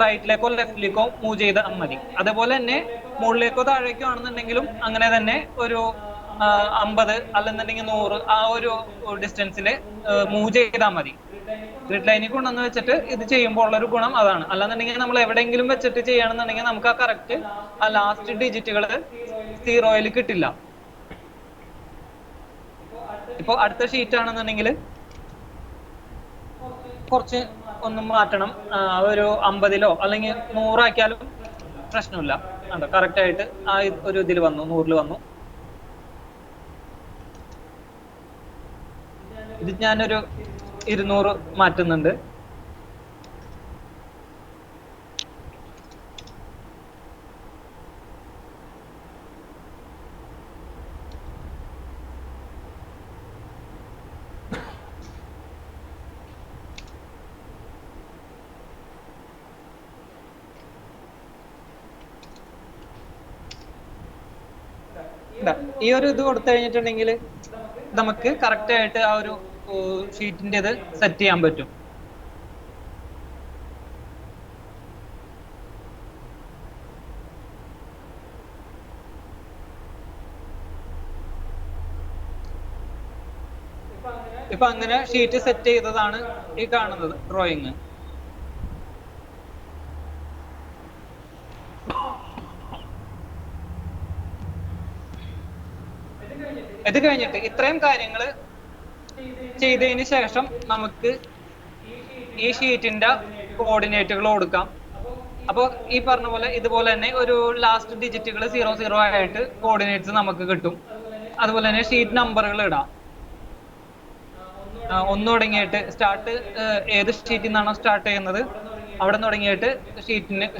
റൈറ്റിലേക്കോ ലെഫ്റ്റിലേക്കോ മൂവ് ചെയ്താൽ മതി. അതേപോലെ തന്നെ മുകളിലേക്കോ താഴേക്കോ ആണെന്നുണ്ടെങ്കിലും അങ്ങനെ തന്നെ ഒരു 50 അല്ലെന്നുണ്ടെങ്കിൽ 100 ആ ഒരു ഡിസ്റ്റൻസിൽ മൂവ് ചെയ്താൽ മതി. ഗ്രിഡ് ലൈനിൽ കൊണ്ടുവന്ന് വെച്ചിട്ട് ഇത് ചെയ്യുമ്പോൾ ഉള്ളൊരു ഗുണം അതാണ്. അല്ലാന്നുണ്ടെങ്കിൽ നമ്മൾ എവിടെയെങ്കിലും വെച്ചിട്ട് ചെയ്യുകയാണെന്നുണ്ടെങ്കിൽ നമുക്ക് ആ കറക്റ്റ് ആ ലാസ്റ്റ് ഡിജിറ്റുകൾ 0 കിട്ടില്ല. ഇപ്പൊ അടുത്ത ഷീറ്റ് ആണെന്നുണ്ടെങ്കിൽ കുറച്ച് ഒന്നും മാറ്റണം, ഒരു 50 അല്ലെങ്കിൽ 100 ആക്കിയാലും പ്രശ്നമില്ല. കണ്ടോ കറക്റ്റ് ആയിട്ട് ആ ഒരു ഇതിൽ വന്നു, 100 വന്നു. ഇത് ഞാനൊരു 200 മാറ്റുന്നുണ്ട്. ഈ ഒരു ഇത് കൊടുത്തു കഴിഞ്ഞിട്ടുണ്ടെങ്കിൽ നമുക്ക് കറക്റ്റ് ആയിട്ട് ആ ഒരു ഷീറ്റിന്റെ ഇത് സെറ്റ് ചെയ്യാൻ പറ്റും. ഇപ്പൊ അങ്ങനെ ഷീറ്റ് സെറ്റ് ചെയ്തതാണ് ഈ കാണുന്നത് ഡ്രോയിങ്. ഇത് കഴിഞ്ഞിട്ട് ഇത്രയും കാര്യങ്ങൾ ചെയ്തതിന് ശേഷം നമുക്ക് ഈ ഷീറ്റിന്റെ കോർഡിനേറ്റുകൾ കൊടുക്കാം. അപ്പോൾ ഈ പറഞ്ഞ പോലെ ഇതുപോലെ തന്നെ ഒരു ലാസ്റ്റ് ഡിജിറ്റുകൾ 00 ആയിട്ട് കോർഡിനേറ്റ്സ് നമുക്ക് കിട്ടും. അതുപോലെ തന്നെ ഷീറ്റ് നമ്പറുകൾ ഇടാം. 1 തുടങ്ങിയിട്ട് സ്റ്റാർട്ട് ഏത് ഷീറ്റിൽ നിന്നാണോ സ്റ്റാർട്ട് ചെയ്യുന്നത് അവിടെ തുടങ്ങിയിട്ട്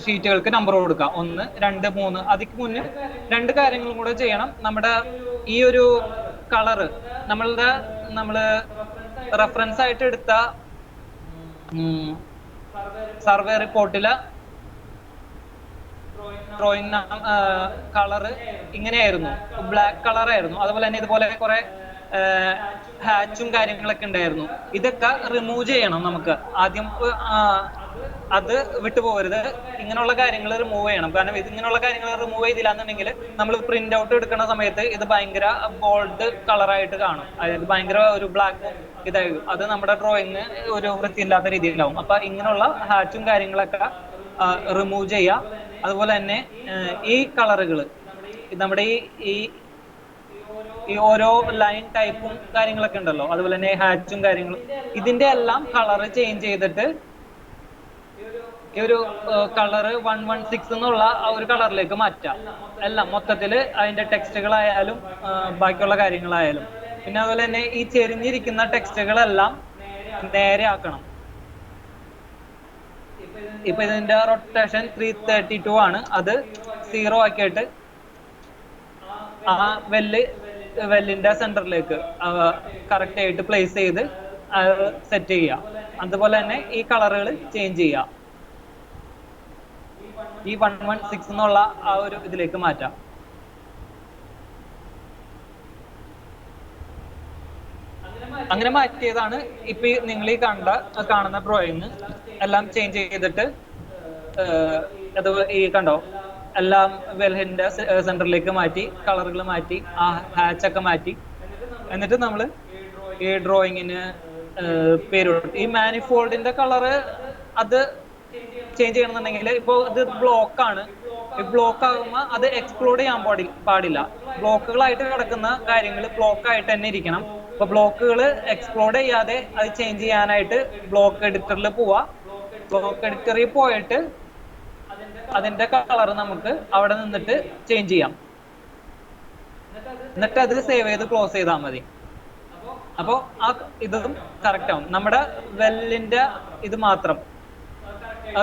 ഷീറ്റുകൾക്ക് നമ്പർ കൊടുക്കാം. 1, 2, 3. അതിക്ക് മുന്നേ 2 കാര്യങ്ങളും കൂടെ ചെയ്യണം. നമ്മുടെ ഈ ഒരു കളറ് നമ്മള് റെഫറൻസ് ആയിട്ട് എടുത്ത സർവേ റിപ്പോർട്ടിലെ ഡ്രോയിങ് കളറ് ഇങ്ങനെയായിരുന്നു, ബ്ലാക്ക് കളറായിരുന്നു. അതുപോലെ തന്നെ ഇതുപോലെ കുറെ ഹാച്ചും കാര്യങ്ങളൊക്കെ ഉണ്ടായിരുന്നു. ഇതൊക്കെ റിമൂവ് ചെയ്യണം നമുക്ക് ആദ്യം. അത് വിട്ടുപോകരുത്. ഇങ്ങനെയുള്ള കാര്യങ്ങൾ റിമൂവ് ചെയ്യണം. കാരണം ഇങ്ങനെയുള്ള കാര്യങ്ങൾ റിമൂവ് ചെയ്തില്ലാന്നുണ്ടെങ്കിൽ നമ്മൾ പ്രിന്റ് ഔട്ട് എടുക്കുന്ന സമയത്ത് ഇത് ഭയങ്കര ഗോൾഡ് കളറായിട്ട് കാണും. അതായത് ഭയങ്കര ഒരു ബ്ലാക്ക് ഇതായിരിക്കും. അത് നമ്മുടെ ഡ്രോയിങ് ഒരു വൃത്തിയില്ലാത്ത രീതിയിലാവും. അപ്പൊ ഇങ്ങനെയുള്ള ഹാച്ചും കാര്യങ്ങളൊക്കെ റിമൂവ് ചെയ്യാം. അതുപോലെ തന്നെ ഈ കളറുകൾ നമ്മുടെ ഈ ഓരോ ലൈൻ ടൈപ്പും കാര്യങ്ങളൊക്കെ ഉണ്ടല്ലോ, അതുപോലെ തന്നെ ഹാച്ചും കാര്യങ്ങളും, ഇതിന്റെ എല്ലാം കളർ ചേഞ്ച് ചെയ്തിട്ട് ഈ ഒരു കളറ് 116 എന്നുള്ള ആ ഒരു കളറിലേക്ക് മാറ്റാം. എല്ലാം മൊത്തത്തില് അതിന്റെ ടെക്സ്റ്റുകളായാലും ബാക്കിയുള്ള കാര്യങ്ങളായാലും. പിന്നെ അതുപോലെ തന്നെ ഈ ചെരിഞ്ഞിരിക്കുന്ന ടെക്സ്റ്റുകളെല്ലാം നേരെ ആക്കണം. ഇപ്പൊ ഇതിന്റെ റൊട്ടേഷൻ 332 ആണ്. അത് 0 ആക്കിയിട്ട് ആ വെല്ലിന്റെ സെന്ററിലേക്ക് കറക്റ്റ് ആയിട്ട് പ്ലേസ് ചെയ്ത് സെറ്റ് ചെയ്യാം. അതുപോലെ തന്നെ ഈ കളറുകൾ ചേഞ്ച് ചെയ്യാം. ഈ 116 എന്നുള്ള ആ ഒരു ഇതിലേക്ക് മാറ്റാം. അങ്ങനെ മാറ്റിയതാണ് ഇപ്പൊ നിങ്ങൾ ഈ കാണുന്ന ഡ്രോയിങ്. എല്ലാം ചേഞ്ച് ചെയ്തിട്ട് അത് ഈ കണ്ടോ എല്ലാം വെൽഹിന്റെ സെന്ററിലേക്ക് മാറ്റി, കളറുകൾ മാറ്റി, ആ ഹാച്ചൊക്കെ മാറ്റി. എന്നിട്ട് നമ്മൾ ഈ ഡ്രോയിങ്ങിന് പേര് കൊടുത്തു. ഈ മാനിഫോൾഡിന്റെ കളറ് അത് ചേഞ്ച് ചെയ്യണമെന്നുണ്ടെങ്കിൽ ഇപ്പൊ ഇത് ബ്ലോക്കാണ്. ഈ ബ്ലോക്ക് ആകുമ്പോൾ അത് എക്സ്പ്ലോഡ് ചെയ്യാൻ പാടില്ല. ബ്ലോക്കുകളായിട്ട് കിടക്കുന്ന കാര്യങ്ങൾ ബ്ലോക്കായിട്ട് തന്നെ ഇരിക്കണം. അപ്പൊ ബ്ലോക്കുകൾ എക്സ്പ്ലോഡ് ചെയ്യാതെ അത് ചേഞ്ച് ചെയ്യാനായിട്ട് ബ്ലോക്ക് എഡിറ്ററിൽ പോവാ. ബ്ലോക്ക് എഡിറ്ററിൽ പോയിട്ട് അതിന്റെ കളർ നമുക്ക് അവിടെ നിന്നിട്ട് ചേഞ്ച് ചെയ്യാം. എന്നിട്ട് അത് സേവ് ചെയ്ത് ക്ലോസ് ചെയ്താൽ മതി. അപ്പോ ആ ഇതും കറക്റ്റ് ആവും. നമ്മുടെ വെല്ലിന്റെ ഇത് മാത്രം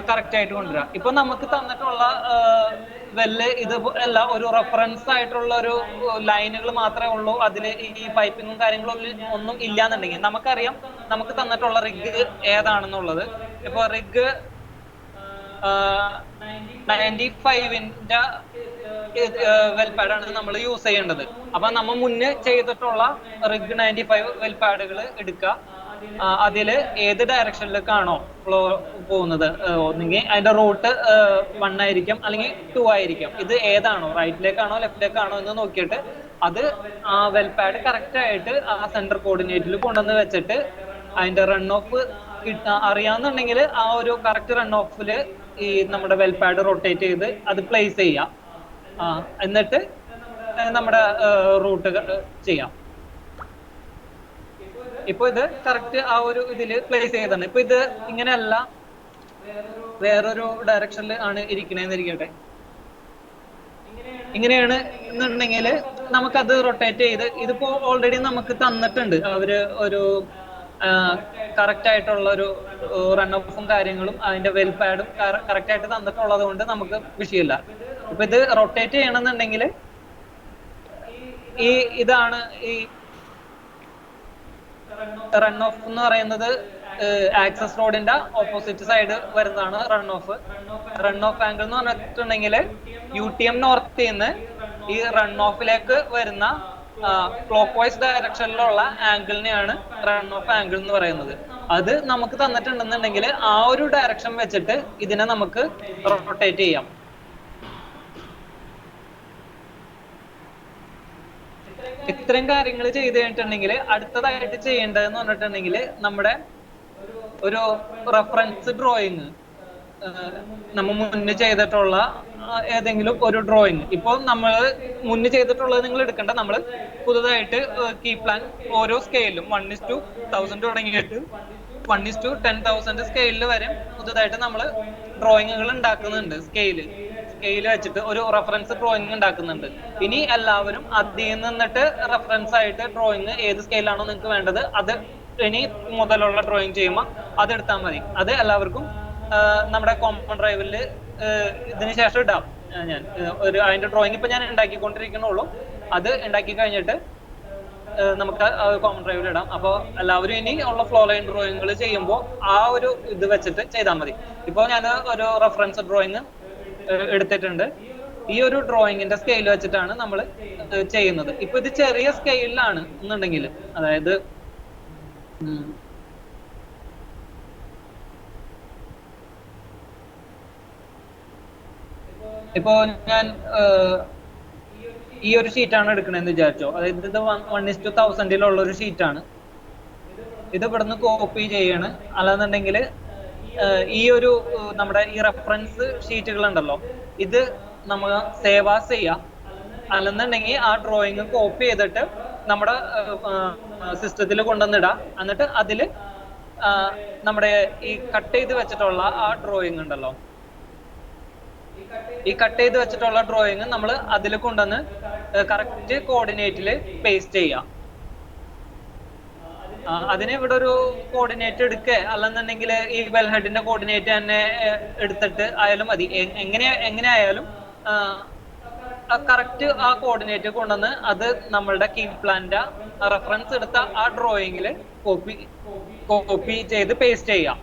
കറക്റ്റ് ആയിട്ട് കൊണ്ടുവരാം. ഇപ്പൊ നമുക്ക് തന്നിട്ടുള്ള വെല്ല് ഇത് അല്ല, ഒരു റെഫറൻസ് ആയിട്ടുള്ള ഒരു ലൈനുകൾ മാത്രമേ ഉള്ളൂ. അതിൽ ഈ പൈപ്പിങ്ങും കാര്യങ്ങളും ഒന്നും ഇല്ലാന്നുണ്ടെങ്കിൽ നമുക്കറിയാം നമുക്ക് തന്നിട്ടുള്ള റിഗ് ഏതാണെന്നുള്ളത്. ഇപ്പൊ റിഗ് 95ന്റെ വെൽപാഡാണ് നമ്മൾ യൂസ് ചെയ്യേണ്ടത്. അപ്പൊ നമ്മൾ മുന്നേ ചെയ്തിട്ടുള്ള റിഗ് 95 വെൽപാഡുകൾ എടുക്കുക. അതില് ഏത് ഡയറക്ഷനിലേക്കാണോ ഫ്ലോ പോകുന്നത്, ഒന്നെങ്കിൽ അതിന്റെ റൂട്ട് 1 ആയിരിക്കും, അല്ലെങ്കിൽ 2 ആയിരിക്കും. ഇത് ഏതാണോ, റൈറ്റിലേക്കാണോ ലെഫ്റ്റിലേക്കാണോ എന്ന് നോക്കിയിട്ട് അത് ആ വെൽപാഡ് കറക്റ്റ് ആയിട്ട് ആ സെന്റർ കോർഡിനേറ്റിൽ കൊണ്ടുവന്ന് വെച്ചിട്ട് അതിന്റെ റൺ ഓഫ് അറിയാന്നുണ്ടെങ്കിൽ ആ ഒരു കറക്റ്റ് റൺ ഓഫില് ഈ നമ്മുടെ വെൽപാഡ് റൊട്ടേറ്റ് ചെയ്ത് അത് പ്ലേസ് ചെയ്യാം. എന്നിട്ട് നമ്മുടെ റൂട്ട് ചെയ്യാം. ഇപ്പൊ ഇത് കറക്റ്റ് ആ ഒരു ഇതില് പ്ലേസ് ചെയ്താണ്. ഇപ്പൊ ഇത് ഇങ്ങനെയല്ല, വേറൊരു ഡയറക്ഷനിൽ ആണ് ഇരിക്കണേന്ന് ഇരിക്കട്ടെ. ഇങ്ങനെയാണ് എന്നുണ്ടെങ്കിൽ നമുക്കത് റൊട്ടേറ്റ് ചെയ്ത്, ഇതിപ്പോ ഓൾറെഡി നമുക്ക് തന്നിട്ടുണ്ട് അവര് ഒരു കറക്റ്റ് ആയിട്ടുള്ള ഒരു റൺ ഓഫും കാര്യങ്ങളും അതിന്റെ വെൽ പാഡും കറക്റ്റ് ആയിട്ട് തന്നിട്ടുള്ളത് കൊണ്ട് നമുക്ക് വിഷയമില്ല. ഇപ്പൊ ഇത് റൊട്ടേറ്റ് ചെയ്യണമെന്നുണ്ടെങ്കിൽ ഇതാണ് ഈ റൺ ഓഫ് എന്ന് പറയുന്നത്. ആക്സസ് റോഡിന്റെ ഓപ്പോസിറ്റ് സൈഡ് വരുന്നതാണ് run off. Run off angle എന്ന് പറഞ്ഞിട്ടുണ്ടെങ്കിൽ UTM നോർത്തിൽ നിന്ന് ഈ റൺ ഓഫിലേക്ക് വരുന്ന ക്ലോക്ക് വൈസ് ഡയറക്ഷനിലുള്ള ആംഗിളിനെയാണ് റൺ ഓഫ് ആംഗിൾ എന്ന് പറയുന്നത്. അത് നമുക്ക് തന്നിട്ടുണ്ടെന്നുണ്ടെങ്കിൽ ആ ഒരു ഡയറക്ഷൻ വെച്ചിട്ട് ഇതിനെ നമുക്ക് റൊട്ടേറ്റ് ചെയ്യാം. ഇത്രയും കാര്യങ്ങൾ ചെയ്ത് കഴിഞ്ഞിട്ടുണ്ടെങ്കിൽ അടുത്തതായിട്ട് ചെയ്യേണ്ടതെന്ന് പറഞ്ഞിട്ടുണ്ടെങ്കിൽ നമ്മുടെ ഒരു റെഫറൻസ് ഡ്രോയിങ്, നമ്മൾ മുന്നേ ചെയ്തിട്ടുള്ള ഏതെങ്കിലും ഒരു ഡ്രോയിങ്. ഇപ്പോൾ നമ്മൾ മുന്നേ ചെയ്തിട്ടുള്ളത് നിങ്ങൾ എടുക്കേണ്ട, നമ്മൾ പുതുതായിട്ട് കീ പ്ലാൻ ഓരോ സ്കെയിലും 1:1000 തുടങ്ങിയിട്ട് 1:10,000 സ്കെയിലിൽ വരെ പുതുതായിട്ട് നമ്മൾ ഡ്രോയിങ്ങുകൾ ഉണ്ടാക്കുന്നുണ്ട്. സ്കെയില് വെച്ചിട്ട് ഒരു റെഫറൻസ് ഡ്രോയിങ് ഉണ്ടാക്കുന്നുണ്ട്. ഇനി എല്ലാവരും അതിൽ നിന്നിട്ട് റെഫറൻസ് ആയിട്ട് ഡ്രോയിങ് ഏത് സ്കെയിലാണോ നിങ്ങൾക്ക് വേണ്ടത് അത് ഇനി മുതലുള്ള ഡ്രോയിങ് ചെയ്യുമ്പോൾ അതെടുത്താൽ മതി. അത് എല്ലാവർക്കും നമ്മുടെ കോമൺ ഡ്രൈവിൽ ഇതിന് ശേഷം ഇടാം. ഞാൻ അതിന്റെ ഡ്രോയിങ് ഇപ്പൊ ഞാൻ ഉണ്ടാക്കിക്കൊണ്ടിരിക്കണുള്ളൂ. അത് ഉണ്ടാക്കി കഴിഞ്ഞിട്ട് നമുക്ക് കോമൺ ഡ്രൈവിൽ ഇടാം. അപ്പോൾ എല്ലാവരും ഇനി ഉള്ള ഫ്ലോ ലൈൻ ഡ്രോയിങ്ങുകൾ ചെയ്യുമ്പോൾ ആ ഒരു ഇത് വെച്ചിട്ട് ചെയ്താൽ മതി. ഇപ്പോൾ ഞാൻ ഒരു റെഫറൻസ് ഡ്രോയിങ് എടുത്തിട്ടുണ്ട്. ഈ ഒരു ഡ്രോയിങ്ങിന്റെ സ്കെയിൽ വെച്ചിട്ടാണ് നമ്മൾ ചെയ്യുന്നത്. ഇപ്പൊ ഇത് ചെറിയ സ്കെയിലാണ് എന്നുണ്ടെങ്കിൽ, അതായത് ഇപ്പോ ഞാൻ ഈ ഒരു ഷീറ്റാണ് എടുക്കണെന്ന് വിചാരിച്ചോ. അതായത് ഇത് 1:1000 ഒരു ഷീറ്റാണ്. ഇത് ഇവിടുന്ന് കോപ്പി ചെയ്യാണ്. അല്ലാന്നുണ്ടെങ്കിൽ ഈ ഒരു നമ്മുടെ ഈ റെഫറൻസ് ഷീറ്റുകൾ ഉണ്ടല്ലോ, ഇത് നമ്മൾ സേവ് ആസ് ചെയ്യാം. അല്ലെന്നുണ്ടെങ്കിൽ ആ ഡ്രോയിങ് കോപ്പി ചെയ്തിട്ട് നമ്മുടെ സിസ്റ്റത്തിൽ കൊണ്ടുവന്നിടാം. എന്നിട്ട് അതിൽ നമ്മുടെ ഈ കട്ട് ചെയ്ത് വെച്ചിട്ടുള്ള ആ ഡ്രോയിങ് ഉണ്ടല്ലോ, ഈ കട്ട് ചെയ്ത് വെച്ചിട്ടുള്ള ഡ്രോയിങ് നമ്മൾ അതിൽ കൊണ്ടുവന്ന് കറക്റ്റ് കോർഡിനേറ്റിൽ പേസ്റ്റ് ചെയ്യാം. അതിന് ഇവിടെ ഒരു കോർഡിനേറ്റ് എടുക്കുക, അല്ലെന്നുണ്ടെങ്കിൽ ഈ വെൽ ഹെഡിന്റെ കോർഡിനേറ്റ് തന്നെ എടുത്തിട്ട് ആയാലും മതി. എങ്ങനെ ആയാലും കറക്റ്റ് ആ കോർഡിനേറ്റ് കൊണ്ടുവന്ന് അത് നമ്മളുടെ കീ പ്ലാന്റെ റെഫറൻസ് എടുത്ത ആ ഡ്രോയിങ്ങിൽ കോപ്പി ചെയ്ത് പേസ്റ്റ് ചെയ്യാം.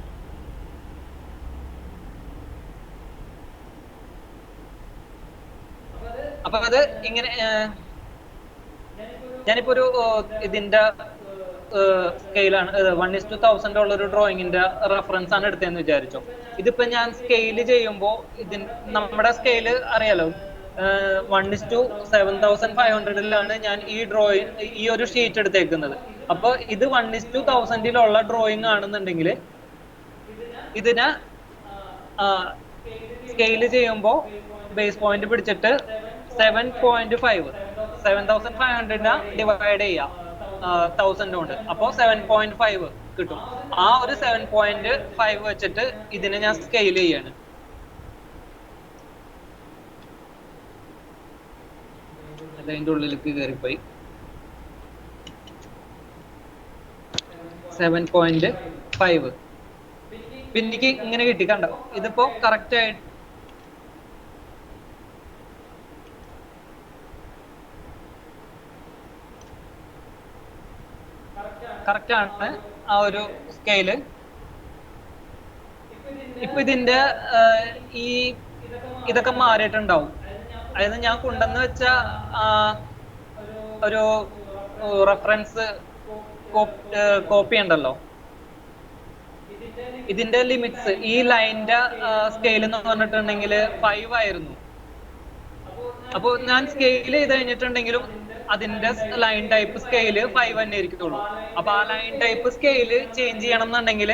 അപ്പൊ അത് ഇങ്ങനെ ഞാനിപ്പോ ഒരു ഇതിന്റെ സ്കെയിലാണ് 1:1000 ഉള്ള ഒരു ഡ്രോയിങ്ങിന്റെ റെഫറൻസ് ആണ് എടുത്തതെന്ന് വിചാരിച്ചോ. ഇതിപ്പോ ഞാൻ സ്കെയില് ചെയ്യുമ്പോൾ നമ്മുടെ സ്കെയില് അറിയാലോ 1:7500 ഞാൻ ഈ ഒരു ഷീറ്റ് എടുത്തേക്കുന്നത്. അപ്പൊ ഇത് 1:1000 ഡ്രോയിങ് ആണെന്നുണ്ടെങ്കിൽ ഇതിനെ സ്കെയില് ചെയ്യുമ്പോൾ ബേസ് പോയിന്റ് പിടിച്ചിട്ട് 7.5 ഡിവൈഡ് ചെയ്യാം 1000 കൊണ്ട്. അപ്പോൾ 7.5 കിട്ടും. ആ ഒരു 7.5 വെച്ചിട്ട് ഇതിനെ ഞാൻ സ്കെയിൽ ചെയ്യാണ്. അതിന്റെ ഉള്ളിലേക്ക് കയറിപ്പോയി. 7.5 പിന്നെ ഇങ്ങനെ കിട്ടി. കണ്ടോ, ഇതിപ്പോ കറക്റ്റ് ആയിട്ട് കറക്റ്റ് ആണ് ആ ഒരു സ്കെയില്. ഇപ്പൊ ഇതിന്റെ ഇതൊക്കെ മാറിയിട്ടുണ്ടാവും. അതായത് ഞാൻ കൊണ്ടുവന്ന് വെച്ച ഒരു റെഫറൻസ് കോപ്പി ഉണ്ടല്ലോ, ഇതിന്റെ ലിമിറ്റ്സ് ഈ ലൈനിന്റെ സ്കെയിൽ എന്ന് പറഞ്ഞിട്ടുണ്ടെങ്കിൽ 5 ആയിരുന്നു. അപ്പൊ ഞാൻ സ്കെയിൽ ചെയ്ത് കഴിഞ്ഞിട്ടുണ്ടെങ്കിലും അതിന്റെ ലൈൻ ടൈപ്പ് സ്കെയില് 5 തന്നെ ആയിരിക്കുള്ളൂ. അപ്പൊ ആ ലൈൻ ടൈപ്പ് സ്കെയില് ചേഞ്ച് ചെയ്യണം എന്നുണ്ടെങ്കിൽ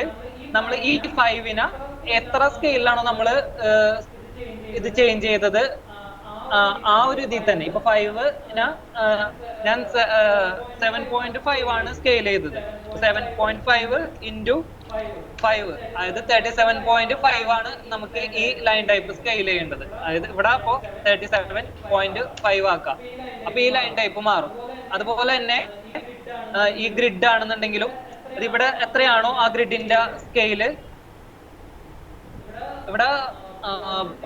നമ്മൾ ഈ 5നെ എത്ര സ്കെയിലാണോ നമ്മൾ ഇത് ചേഞ്ച് ചെയ്തത് ആ ഒരു ഇതിൽ തന്നെ ഇപ്പൊ 5 ഞാൻ 7.5 ആണ് സ്കെയിൽ ചെയ്തത്. 7.5 ഇൻറ്റു 5 അതായത് 37.5 ആണ് നമുക്ക് ഈ ലൈൻ ടൈപ്പ് സ്കെയിൽ ചെയ്യേണ്ടത്. അതായത് ഇവിടെ അപ്പോ 37.5 ആക്കാം. അപ്പൊ ഈ ലൈൻ ടൈപ്പ് മാറും. അതുപോലെ തന്നെ ഈ ഗ്രിഡ് ആണെന്നുണ്ടെങ്കിലും ഇത് ഇവിടെ എത്രയാണോ ആ ഗ്രിഡിന്റെ സ്കെയില് ഇവിടെ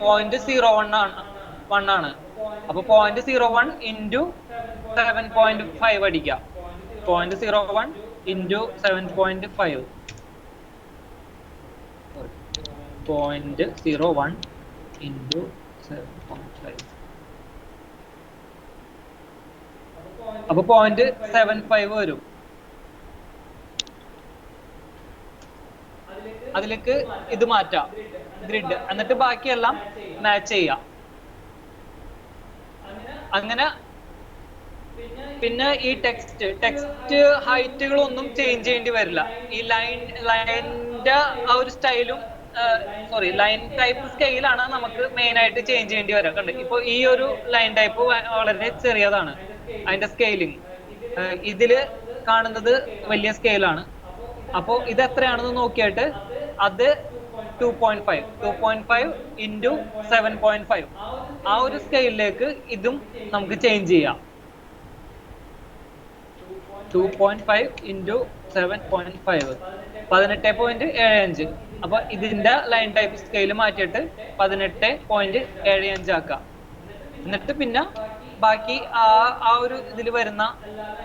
0.01 ആണ്. അപ്പൊ 0.01 ഇൻറ്റു 7.5 അടിക്കാം. 0.01 ഇൻറ്റു 7.5 0.01 ഇൻറ്റു 7.5 അപ്പൊ 0.75 വരും. അതിലേക്ക് ഇത് മാറ്റാം ഗ്രിഡ്, എന്നിട്ട് ബാക്കിയെല്ലാം മാച്ച് ചെയ്യാം. അങ്ങനെ പിന്നെ ഈ ടെക്സ്റ്റ് ഹൈറ്റുകളൊന്നും ചേഞ്ച് ചെയ്യേണ്ടി വരില്ല. ഈ ലൈനിന്റെ ആ ഒരു സ്റ്റൈലും ലൈൻ ടൈപ്പ് സ്കെയിലാണ് നമുക്ക് മെയിൻ ആയിട്ട് ചേഞ്ച് ചെയ്യേണ്ടി വരിക. കണ്ട് ഇപ്പൊ ഈ ഒരു ലൈൻ ടൈപ്പ് വളരെ ചെറിയതാണ് അതിന്റെ സ്കെയിലിംഗ്. ഇതില് കാണുന്നത് വലിയ സ്കെയിലാണ്. അപ്പോ ഇത് എത്രയാണെന്ന് നോക്കിയിട്ട് അത് 2.5 ഇൻറ്റു 7.5 ആ ഒരു സ്കെയിലിലേക്ക് ഇതും നമുക്ക് ചേഞ്ച് ചെയ്യാം. 2.5 ഇൻറ്റു 7.5 18.75. അപ്പൊ ഇതിന്റെ ലൈൻ ടൈപ്പ് സ്കെയിൽ മാറ്റിയിട്ട് 18.75 ആക്കാം. എന്നിട്ട് പിന്നെ ബാക്കി ആ ഒരു ഇതിൽ വരുന്ന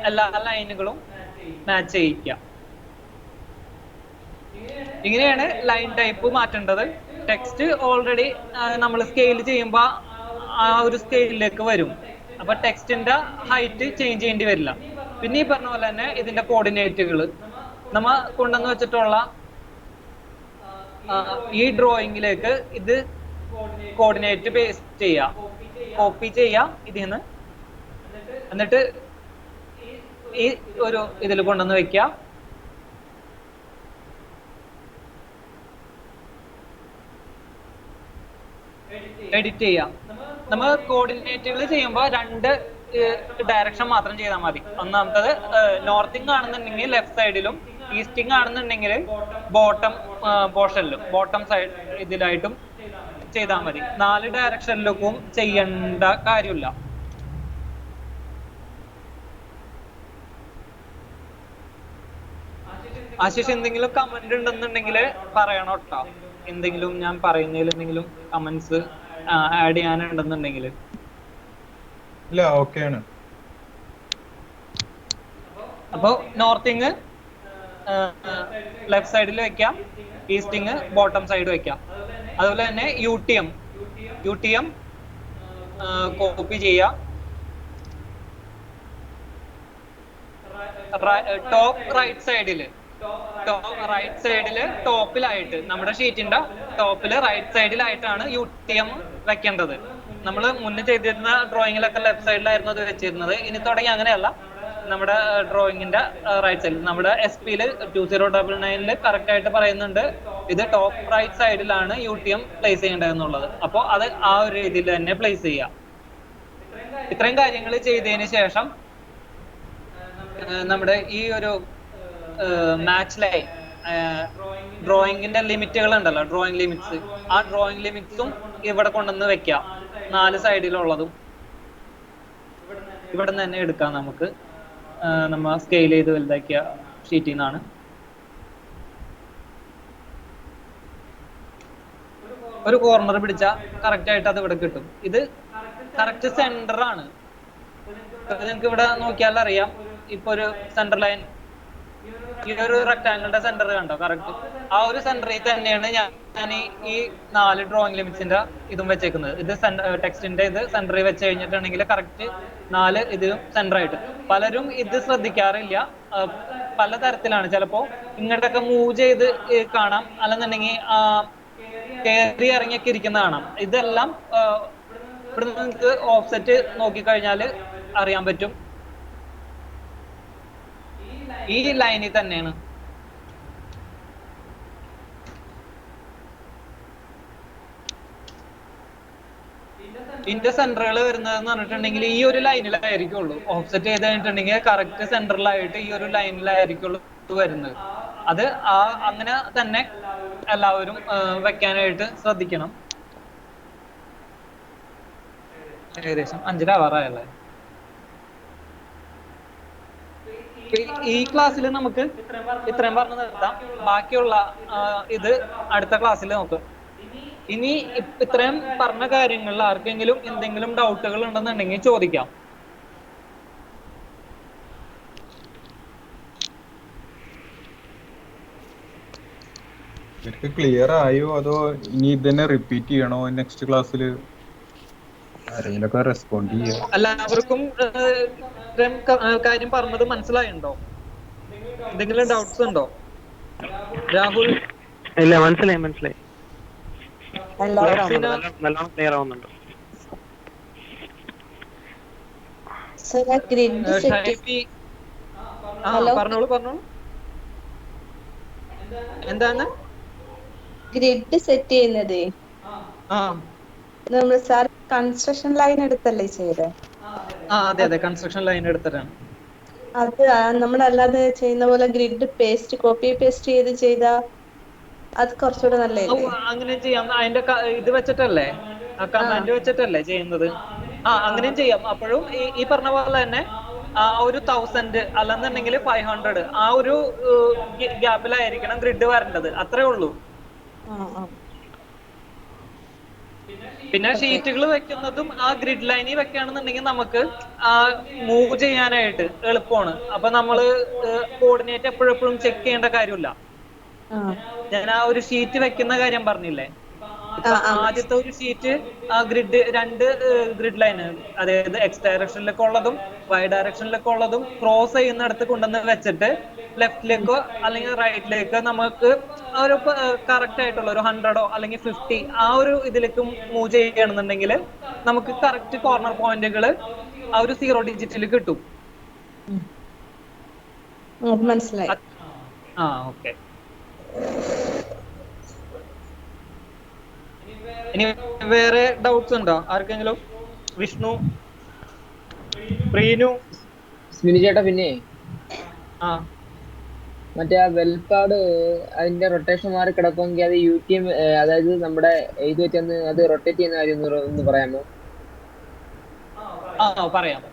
എല്ലാ ലൈനുകളും മാച്ച് ചെയ്യിക്കാം. ഇങ്ങനെയാണ് ലൈൻ ടൈപ്പ് മാറ്റേണ്ടത്. ടെക്സ്റ്റ് ഓൾറെഡി നമ്മൾ സ്കെയിൽ ചെയ്യുമ്പോൾ ആ ഒരു സ്കെയിലിലേക്ക് വരും. അപ്പൊ ടെക്സ്റ്റിന്റെ ഹൈറ്റ് ചേഞ്ച് ചെയ്യേണ്ടി വരില്ല. പിന്നെ ഈ പറഞ്ഞ പോലെ തന്നെ ഇതിന്റെ കോർഡിനേറ്റുകൾ നമ്മ കൊണ്ടുവന്ന് വെച്ചിട്ടുള്ള ഈ ഡ്രോയിങ്ങിലേക്ക് ഇത് കോർഡിനേറ്റ് പേസ്റ്റ് ചെയ്യാം, കോപ്പി ചെയ്യാം ഇതിന്ന്. എന്നിട്ട് ഈ ഒരു ഇതിൽ കൊണ്ടുവന്ന് വെക്കാം. എഡിറ്റ് ചെയ്യാം. നമ്മൾ കോർഡിനേറ്റുകൾ ചെയ്യുമ്പോൾ 2 ഡയറക്ഷൻ മാത്രം ചെയ്താൽ മതി. ഒന്നാമത്തത് നോർത്തിങ് ആണെന്നുണ്ടെങ്കിൽ ലെഫ്റ്റ് സൈഡിലും, ഈസ്റ്റിങ് ആണെന്നുണ്ടെങ്കിൽ ബോട്ടം പോർഷനിലും, ബോട്ടം സൈഡ് ഇതിലായിട്ടും ചെയ്താൽ മതി. 4 ഡയറക്ഷനിലേക്കും ചെയ്യേണ്ട കാര്യമില്ല. ആശിഷ് എന്തെങ്കിലും കമന്റ് ഉണ്ടെന്നുണ്ടെങ്കിൽ പറയണം കേട്ടോ. എന്തെങ്കിലും ഞാൻ പറയുന്നതിൽ എന്തെങ്കിലും കമന്റ്സ് ആഡ് ചെയ്യാനുണ്ടെന്നുണ്ടെങ്കിൽ. ഇല്ല, ഓക്കെയാണ്. അപ്പോ നോർത്തിങ് ലെഫ്റ്റ് സൈഡിൽ വെക്കാം, ഈസ്റ്റിങ് ബോട്ടം സൈഡ് വെക്കാം. അതുപോലെ തന്നെ യു ടി എം കോപ്പി ചെയ്യാം. ടോപ്പ് റൈറ്റ് സൈഡില് ടോപ്പിലായിട്ട് നമ്മുടെ ഷീറ്റിന്റെ ടോപ്പില് റൈറ്റ് സൈഡിലായിട്ടാണ് UTM വെക്കേണ്ടത്. നമ്മൾ മുന്നേ ചെയ്തിരുന്ന ഡ്രോയിങ്ങിലൊക്കെ ലെഫ്റ്റ് സൈഡിലായിരുന്നു അത് വെച്ചിരുന്നത്. ഇനി തുടങ്ങി അങ്ങനെയല്ല. നമ്മുടെ ഡ്രോയിങ്ങിന്റെ റൈറ്റ് സൈഡിൽ നമ്മുടെ SP-ല് 2099-ല് കറക്റ്റ് ആയിട്ട് പറയുന്നുണ്ട് ഇത് ടോപ്പ് റൈറ്റ് സൈഡിലാണ് UTM പ്ലേസ് ചെയ്യേണ്ടതെന്നുള്ളത്. അപ്പോൾ അത് ആ ഒരു രീതിയിൽ തന്നെ പ്ലേസ് ചെയ്യാം. ഇത്രയും കാര്യങ്ങൾ ചെയ്തതിന് ശേഷം നമ്മുടെ ഈ ഒരു മാച്ച് ലൈൻ ഡ്രോയിങ്ങിന്റെ ലിമിറ്റുകൾ ഉണ്ടല്ലോ, ഡ്രോയിങ് ലിമിറ്റ്സ്, ആ ഡ്രോയിങ് ലിമിറ്റ്സും ഇവിടെ കൊണ്ടുവന്ന് വെക്കാം. 4 സൈഡിലുള്ളതും ഇവിടെ നിന്ന് തന്നെ എടുക്കാം നമുക്ക്. നമ്മ സ്കെയിൽ ചെയ്ത് വലുതാക്കിയ ഷീറ്റിൽ നിന്നാണ്. ഒരു കോർണർ പിടിച്ചാൽ കറക്റ്റ് ആയിട്ട് അത് ഇവിടെ കിട്ടും. ഇത് കറക്റ്റ് സെന്റർ ആണ്. നിങ്ങൾക്ക് ഇവിടെ നോക്കിയാൽ അറിയാം. ഇപ്പൊ ഒരു സെന്റർ ലൈൻ, ഈ ഒരു റെക്ടാങ്കിളിന്റെ സെന്റർ കണ്ടോ? കറക്റ്റ് ആ ഒരു സെന്ററിൽ തന്നെയാണ് ഞാൻ ഈ 4 ഡ്രോയിങ് ലിമിറ്റ്സിന്റെ ഇതും വെച്ചേക്കുന്നത്. ഇത് ടെക്സ്റ്റിന്റെ ഇത് സെന്ററിൽ വെച്ച് കഴിഞ്ഞിട്ടുണ്ടെങ്കിൽ കറക്റ്റ് 4 ഇതിലും സെന്റർ ആയിട്ട്. പലരും ഇത് ശ്രദ്ധിക്കാറില്ല. പലതരത്തിലാണ്. ചിലപ്പോ ഇങ്ങോട്ടൊക്കെ മൂവ് ചെയ്ത് കാണാം, അല്ലെന്നുണ്ടെങ്കിൽ കയറി ഇറങ്ങിയൊക്കെ ഇരിക്കുന്ന കാണാം. ഇതെല്ലാം ഇവിടെ നിങ്ങൾക്ക് ഓഫ്സെറ്റ് നോക്കിക്കഴിഞ്ഞാൽ അറിയാൻ പറ്റും. ഈ ലൈനിൽ തന്നെയാണ്. ഇതിന്റെ സെന്ററുകൾ വരുന്നതെന്ന് പറഞ്ഞിട്ടുണ്ടെങ്കിൽ ഈ ഒരു ലൈനിലായിരിക്കുള്ളൂ. ഓഫ്സെറ്റ് ചെയ്ത് കഴിഞ്ഞിട്ടുണ്ടെങ്കിൽ കറക്റ്റ് സെന്ററിലായിട്ട് ഈ ഒരു ലൈനിലായിരിക്കുള്ളൂ വരുന്നത്. അത് അങ്ങനെ തന്നെ എല്ലാവരും വെക്കാനായിട്ട് ശ്രദ്ധിക്കണം. ഏകദേശം 5:30 ആവാറായല്ലേ. ഈ ക്ലാസ്സിൽ നമുക്ക് ഇത്രയും പറഞ്ഞു നിർത്താം. ബാക്കിയുള്ള ഇത് അടുത്ത ക്ലാസ്സിൽ നോക്കാം. ഇനി ഇത്രയും പറഞ്ഞ കാര്യങ്ങളിൽ ആർക്കെങ്കിലും എന്തെങ്കിലും ഡൗട്ടുകൾ ഉണ്ടെന്നുണ്ടെങ്കിൽ ചോദിക്കാം. ഇവർക്ക് ക്ലിയർ ആയോ അതോ ഇനി ഇതന്നെ റിപ്പീറ്റ് ചെയ്യണോ നെക്സ്റ്റ് ക്ലാസ്സിൽ? ആരെങ്കിലൊക്കെ റെസ്പോണ്ട് ചെയ്യാം. എല്ലാവർക്കും കാര്യം പറഞ്ഞത് മനസ്സിലായിട്ടുണ്ടോ? എന്തെങ്കിലും ഡൗട്ട്സ് ഉണ്ടോ? രാഹുൽ? ഇല്ല, മനസ്സിലായി. നല്ലോണം ക്ലിയർ ആവുന്നുണ്ട്. പറഞ്ഞോളൂ. എന്താണ് ഗ്രിഡ് സെറ്റ് ചെയ്യുന്നതേ? നമ്മൾ സാർ കൺസ്ട്രക്ഷൻ ലൈൻ എടുത്തല്ലേ ചെയ്തേ? അതെ, കൺസ്ട്രക്ഷൻ ലൈൻ എടുത്തിട്ടാണ്. അത് നമ്മളല്ലാതെ ചെയ്യുന്ന പോലെ ഗ്രിഡ് കോപ്പി പേസ്റ്റ് ചെയ്താ അത് കുറച്ചുകൂടെ നല്ലതല്ലേ? അങ്ങനെ ചെയ്യാം. അതിന്റെ ഇത് വെച്ചിട്ടല്ലേ, കമാൻഡ് വെച്ചിട്ടല്ലേ ചെയ്യുന്നത്? അങ്ങനെയും ചെയ്യാം. അപ്പോഴും ഈ പറഞ്ഞ പോലെ തന്നെ ഒരു 1000 അല്ലെന്നുണ്ടെങ്കിൽ 500 ആ ഒരു ഗ്യാപ്പിലായിരിക്കണം ഗ്രിഡ് വരേണ്ടത്. അത്രേ ഉള്ളൂ. പിന്നെ ഷീറ്റുകൾ വെക്കുന്നതും ആ ഗ്രിഡ് ലൈനിൽ വെക്കുകയാണെന്നുണ്ടെങ്കിൽ നമുക്ക് മൂവ് ചെയ്യാനായിട്ട് എളുപ്പമാണ്. അപ്പൊ നമ്മള് കോർഡിനേറ്റ് എപ്പോഴും ചെക്ക് ചെയ്യേണ്ട കാര്യമില്ല. ഞാൻ ആ ഒരു ഷീറ്റ് വെക്കുന്ന കാര്യം പറഞ്ഞില്ലേ, ആദ്യത്തെ ഒരു ഷീറ്റ് ഗ്രിഡ് 2 ഗ്രിഡ് ലൈൻ, അതായത് എക്സ് ഡയറക്ഷനിലേക്ക് ഉള്ളതും വൈ ഡയറക്ഷനിലേക്ക് ഉള്ളതും ക്രോസ് ചെയ്യുന്നിടത്ത് കൊണ്ടുവന്ന് വെച്ചിട്ട് ലെഫ്റ്റിലേക്കോ അല്ലെങ്കിൽ റൈറ്റിലേക്കോ നമുക്ക് ഒരു കറക്റ്റ് ആയിട്ടുള്ള ഒരു 100 അല്ലെങ്കിൽ 50 ആ ഒരു ഇതിലേക്ക് മൂവ് ചെയ്യണമെന്നുണ്ടെങ്കിൽ നമുക്ക് കറക്റ്റ് കോർണർ പോയിന്റുകൾ ആ ഒരു 0 ഡിജിറ്റിൽ കിട്ടും. മനസ്സിലായി. ഓക്കെ. ഇനി വേറെ ഡൗട്ട്സ് ഉണ്ടോ ആർക്കെങ്കിലും? വിഷ്ണു, പ്രീനു? സ്മിനി ചേട്ടാ, പിന്നെ മറ്റേ ആ വെൽപാഡ് അതിന്റെ റൊട്ടേഷൻ മാറി കിടക്കുമെങ്കിൽ അത് UTM, അതായത് നമ്മുടെ ഇത് വെച്ചൊന്ന് അത് റൊട്ടേറ്റ് ചെയ്യുന്ന കാര്യം ഒന്ന് പറയാമോ? പറയാം.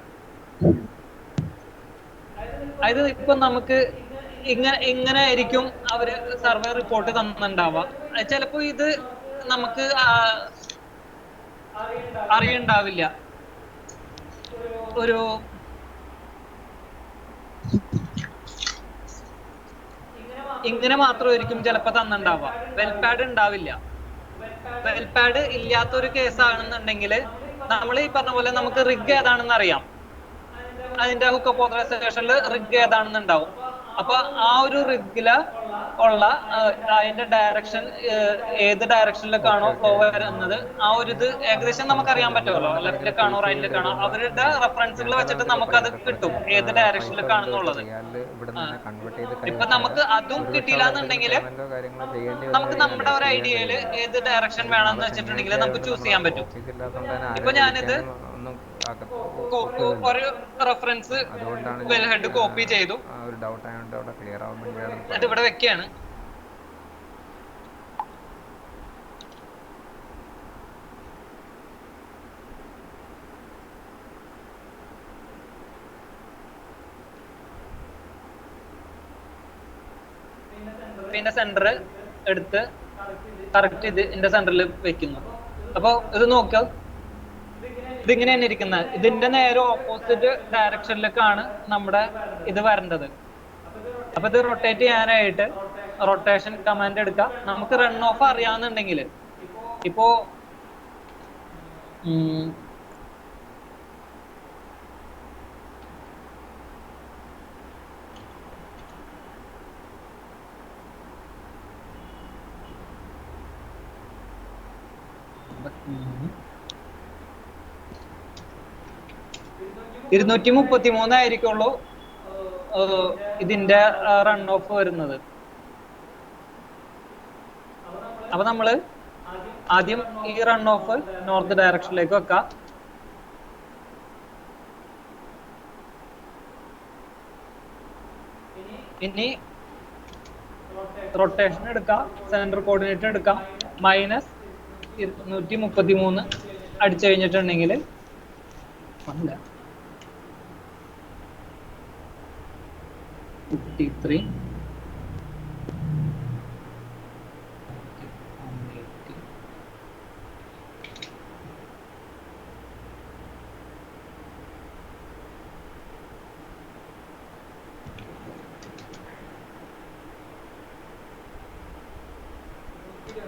അതായത് ഇപ്പൊ നമുക്ക് ഇങ്ങനെ ആയിരിക്കും അവര് സർവേ റിപ്പോർട്ട് തന്നിട്ടുണ്ടാവുക. ചിലപ്പോ ഇത് നമുക്ക് അറിയണ്ടാവില്ല. ഒരു ഇങ്ങനെ മാത്രമായിരിക്കും ചിലപ്പോ തന്നിട്ടുണ്ടാവുക. വെൽപാഡ് ഉണ്ടാവില്ല. വെൽപാഡ് ഇല്ലാത്തൊരു കേസാണെന്നുണ്ടെങ്കിൽ നമ്മൾ ഈ പറഞ്ഞ പോലെ നമുക്ക് റിഗ് ഏതാണെന്ന് അറിയാം. അതിന്റെ ഹുക്കപ്പ് ഓതറൈസേഷനിൽ റിഗ് ഏതാണെന്നുണ്ടാവും. അപ്പൊ ആ ഒരു റിഗില് ഉള്ള അതിന്റെ ഡയറക്ഷൻ ഏത് ഡയറക്ഷനിലേക്കാണോ ഫ്ലോ വരുന്നത് ആ ഒരു ഇത് ഏകദേശം നമുക്ക് അറിയാൻ പറ്റുമല്ലോ. ലെഫ്റ്റിലേക്കാണോ റൈറ്റിലേക്കാണോ അവരുടെ റെഫറൻസുകൾ വെച്ചിട്ട് നമുക്ക് അത് കിട്ടും ഏത് ഡയറക്ഷനിലേക്കാണെന്നുള്ളത്. ഇപ്പൊ നമുക്ക് അതും കിട്ടിയില്ല എന്നുണ്ടെങ്കിൽ നമുക്ക് നമ്മുടെ ഒരു ഐഡിയയില് ഏത് ഡയറക്ഷൻ വേണമെന്ന് വെച്ചിട്ടുണ്ടെങ്കിൽ നമുക്ക് ചൂസ് ചെയ്യാൻ പറ്റും. ഇപ്പൊ ഞാനിത് ഒരു റെഫറൻസ് വെൽ ഹെഡ് കോപ്പി ചെയ്തു, എന്നിട്ട് ഇവിടെ വെക്കുകയാണ്. പിന്നെ സെന്റർ എടുത്ത് കറക്റ്റ് ഇതിന്റെ സെന്ററിൽ വെക്കുന്നു. അപ്പൊ ഇത് നോക്കുക, ഇതിങ്ങനെ തന്നെ ഇരിക്കുന്നത്. ഇതിന്റെ നേരെ ഓപ്പോസിറ്റ് ഡയറക്ഷനിലേക്കാണ് നമ്മുടെ ഇത് വരേണ്ടത്. അപ്പൊ ഇത് റൊട്ടേറ്റ് ചെയ്യാനായിട്ട് റൊട്ടേഷൻ കമാൻഡ് എടുക്കാം. നമുക്ക് റൺ ഓഫ് അറിയാവുന്നുണ്ടെങ്കിൽ ഇപ്പോ ആയിരിക്കുള്ളൂ ഇതിന്റെ റൺ ഓഫ് വരുന്നത്. അപ്പൊ നമ്മള് ആദ്യം ഈ റൺ ഓഫ് നോർത്ത് ഡയറക്ഷനിലേക്ക് വെക്കാം. ഇനി റൊട്ടേഷൻ എടുക്കാം, സെന്റർ കോർഡിനേറ്റ് എടുക്കാം, -233 അടിച്ചു കഴിഞ്ഞിട്ടുണ്ടെങ്കിൽ 53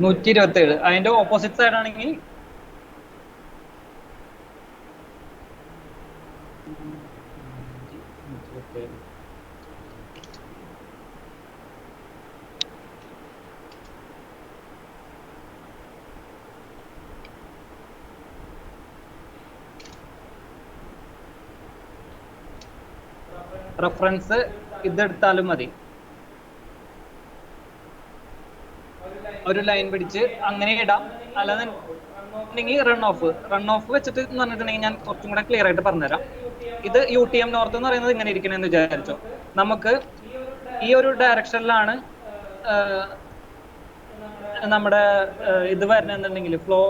127. അതിന്റെ ഓപ്പോസിറ്റ് സൈഡ് ആണെങ്കിൽ റെഫറൻസ് ഇതെടുത്താലും മതി. ഒരു ലൈൻ പിടിച്ച് അങ്ങനെ ഇടാം. അല്ലാന്നുണ്ടെങ്കിൽ റൺ ഓഫ് വെച്ചിട്ട് എന്ന് പറഞ്ഞിട്ടുണ്ടെങ്കിൽ ഞാൻ കുറച്ചും കൂടെ ക്ലിയർ ആയിട്ട് പറഞ്ഞുതരാം. ഇത് UTM നോർത്ത് എന്ന് പറയുന്നത് ഇങ്ങനെ ഇരിക്കണമെന്ന് വിചാരിച്ചോ. നമുക്ക് ഈ ഒരു ഡയറക്ഷനിലാണ് നമ്മുടെ ഇത് വരണമെന്നുണ്ടെങ്കിൽ ഫ്ലോ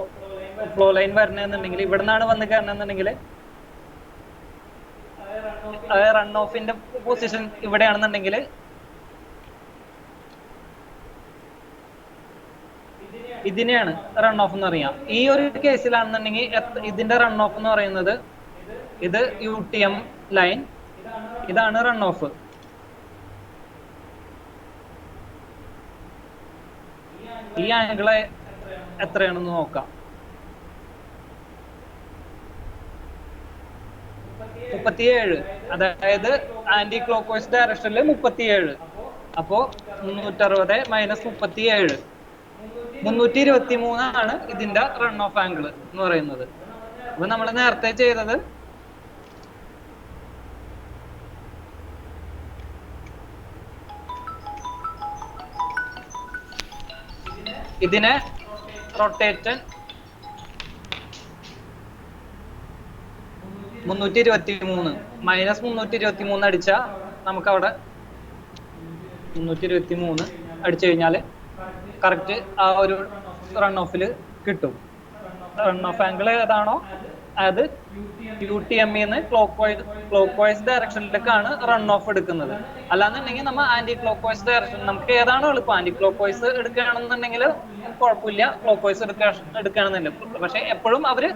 ലൈൻ വരണമെന്നുണ്ടെങ്കിൽ ഇവിടെ നിന്നാണ് വന്ന് കയറണമെന്നുണ്ടെങ്കിൽ റൺ ഓഫിന്റെ പൊസിഷൻ ഇവിടെയാണെന്നുണ്ടെങ്കിൽ ഇതിനെയാണ് റൺ ഓഫ് എന്ന് പറയാം. ഈ ഒരു കേസിലാണെന്നുണ്ടെങ്കിൽ ഇതിന്റെ റൺ ഓഫ് എന്ന് പറയുന്നത് ഇത് UTM ലൈൻ, ഇതാണ് റൺ ഓഫ്. ഈ ആംഗിള് എത്രയാണെന്ന് നോക്കാം. 37, അതായത് ആന്റി ക്ലോക്ക് വൈസ് ഡയറക്ഷനിൽ 37. അപ്പോ 360 - 37 323 ആണ് ഇതിന്റെ റൺ ഓഫ് ആംഗിൾ എന്ന് പറയുന്നത്. അപ്പൊ നമ്മൾ നേരത്തെ ചെയ്തത് ഇതിനെ റൊട്ടേറ്റൻ 323 -323 അടിച്ചാൽ നമുക്ക് അവിടെ 323 അടിച്ചു കഴിഞ്ഞാൽ കറക്റ്റ് ആ ഒരു റൺ ഓഫിൽ കിട്ടും. റൺ ഓഫ് ആംഗിൾ ഏതാണോ അത് UTM ക്ലോക്ക് വൈസ് ഡയറക്ഷനിലേക്കാണ് റൺ ഓഫ് എടുക്കുന്നത്. അല്ലാന്നുണ്ടെങ്കിൽ നമ്മൾ ആന്റി ക്ലോക്ക് വൈസ് ഡയറക്ഷൻ, നമുക്ക് ഏതാണോ എളുപ്പം, ആന്റി ക്ലോക്ക് വൈസ് എടുക്കുകയാണെന്നുണ്ടെങ്കിൽ കുഴപ്പമില്ല, ക്ലോക്ക് വൈസ് എടുക്കുകയാണെന്നുണ്ടെങ്കിൽ. പക്ഷെ എപ്പോഴും അവര്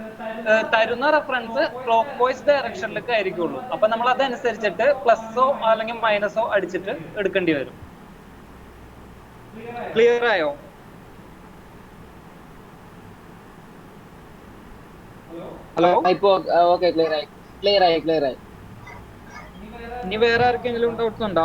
തരുന്ന റെഫറൻസ് ക്ലോക്ക് വൈസ് ഡയറക്ഷനിലേക്ക് ആയിരിക്കുള്ളൂ. അപ്പൊ നമ്മൾ അതനുസരിച്ചിട്ട് പ്ലസോ അല്ലെങ്കിൽ മൈനസോ അടിച്ചിട്ട് എടുക്കേണ്ടി വരും. ക്ലിയർ ആയോ? ഹലോ, ഇപ്പൊ ഓക്കെ, ക്ലിയർ ആയി. ഇനി വേറെ ആർക്കെങ്കിലും ഡൗട്ട്സ് ഉണ്ടോ?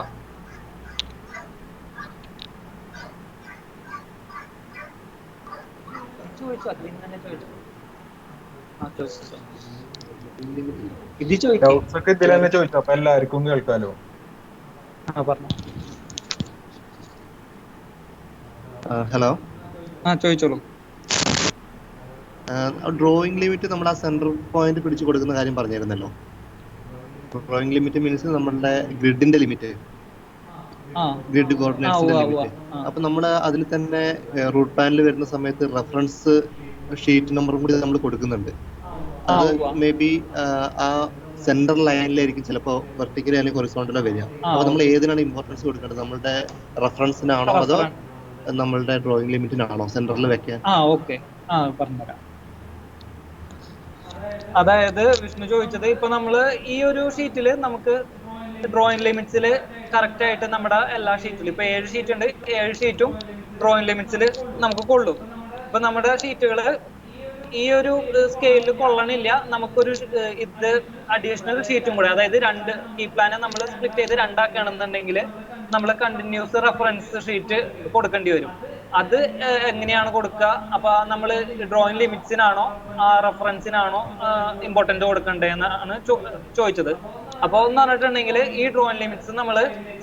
ഡൗട്ട്സ് ഒക്കെ ഇതിൽ തന്നെ ചോദിച്ചു, അപ്പൊ എല്ലാവർക്കും കേൾക്കാലോ. ഹലോ, ചോദിച്ചോളൂ. ഡ്രോയിങ് ലിമിറ്റ് നമ്മൾ ആ സെന്റർ പോയിന്റ് പിടിച്ചു കൊടുക്കുന്ന കാര്യം പറഞ്ഞിരുന്നല്ലോ. ഡ്രോയിങ് ലിമിറ്റ് മീൻസ് നമ്മളുടെ ഗ്രിഡിന്റെ ലിമിറ്റ്, ഗ്രിഡ് കോർഡിനേറ്റ്സിന്റെ ലിമിറ്റ്. അപ്പൊ നമ്മൾ അതിൽ തന്നെ റൂട്ട് പാനൽ വരുന്ന സമയത്ത് റെഫറൻസ് ഷീറ്റ് നമ്പറും കൂടി നമ്മൾ കൊടുക്കുന്നുണ്ട്. അത് മേ ബി ആ സെന്റർ ലൈനിലായിരിക്കും ചിലപ്പോ വെർട്ടിക്കലി അല്ലെങ്കിൽ ഹൊറിസോണ്ടലോ വരിക. അപ്പൊ നമ്മൾ ഏതിനാണ് ഇമ്പോർട്ടൻസ് കൊടുക്കേണ്ടത്? നമ്മളുടെ റെഫറൻസിനാണോ അതോ നമ്മളുടെ ഡ്രോയിങ് ലിമിറ്റിനാണോ സെന്ററിൽ വെക്കാൻ? ഓക്കെ, പറഞ്ഞുതരാം. അതായത് വിഷ്ണു ചോദിച്ചത്, ഇപ്പൊ നമ്മള് ഈ ഒരു ഷീറ്റില് നമുക്ക് ഡ്രോയിങ് ലിമിറ്റ്സിൽ കറക്റ്റ് ആയിട്ട് നമ്മുടെ എല്ലാ ഷീറ്റിലും ഇപ്പൊ 7 ഷീറ്റ് ഉണ്ട്, 7 ഷീറ്റും ഡ്രോയിങ് ലിമിറ്റ്സിൽ നമുക്ക് കൊള്ളും. ഇപ്പൊ നമ്മുടെ ഷീറ്റുകള് ഈ ഒരു സ്കെയിലിൽ കൊള്ളണില്ല, നമുക്കൊരു ഇത് അഡീഷണൽ ഷീറ്റും കൂടെ, അതായത് 2 ഈ പ്ലാനെ നമ്മൾ സ്പ്ലിറ്റ് ചെയ്ത് 2 ആക്കുകയാണെന്നുണ്ടെങ്കിൽ നമ്മൾ കണ്ടിന്യൂസ് റെഫറൻസ് ഷീറ്റ് കൊടുക്കേണ്ടി വരും. അത് എങ്ങനെയാണ് കൊടുക്കുക? അപ്പൊ നമ്മൾ ഡ്രോയിങ് ലിമിറ്റ്സിനാണോ റെഫറൻസിനാണോ ഇമ്പോർട്ടന്റ് കൊടുക്കേണ്ടതെന്നാണ് ചോദിച്ചത്. അപ്പൊ എന്ന് പറഞ്ഞിട്ടുണ്ടെങ്കിൽ ഈ ഡ്രോയിങ് ലിമിറ്റ്സ് നമ്മൾ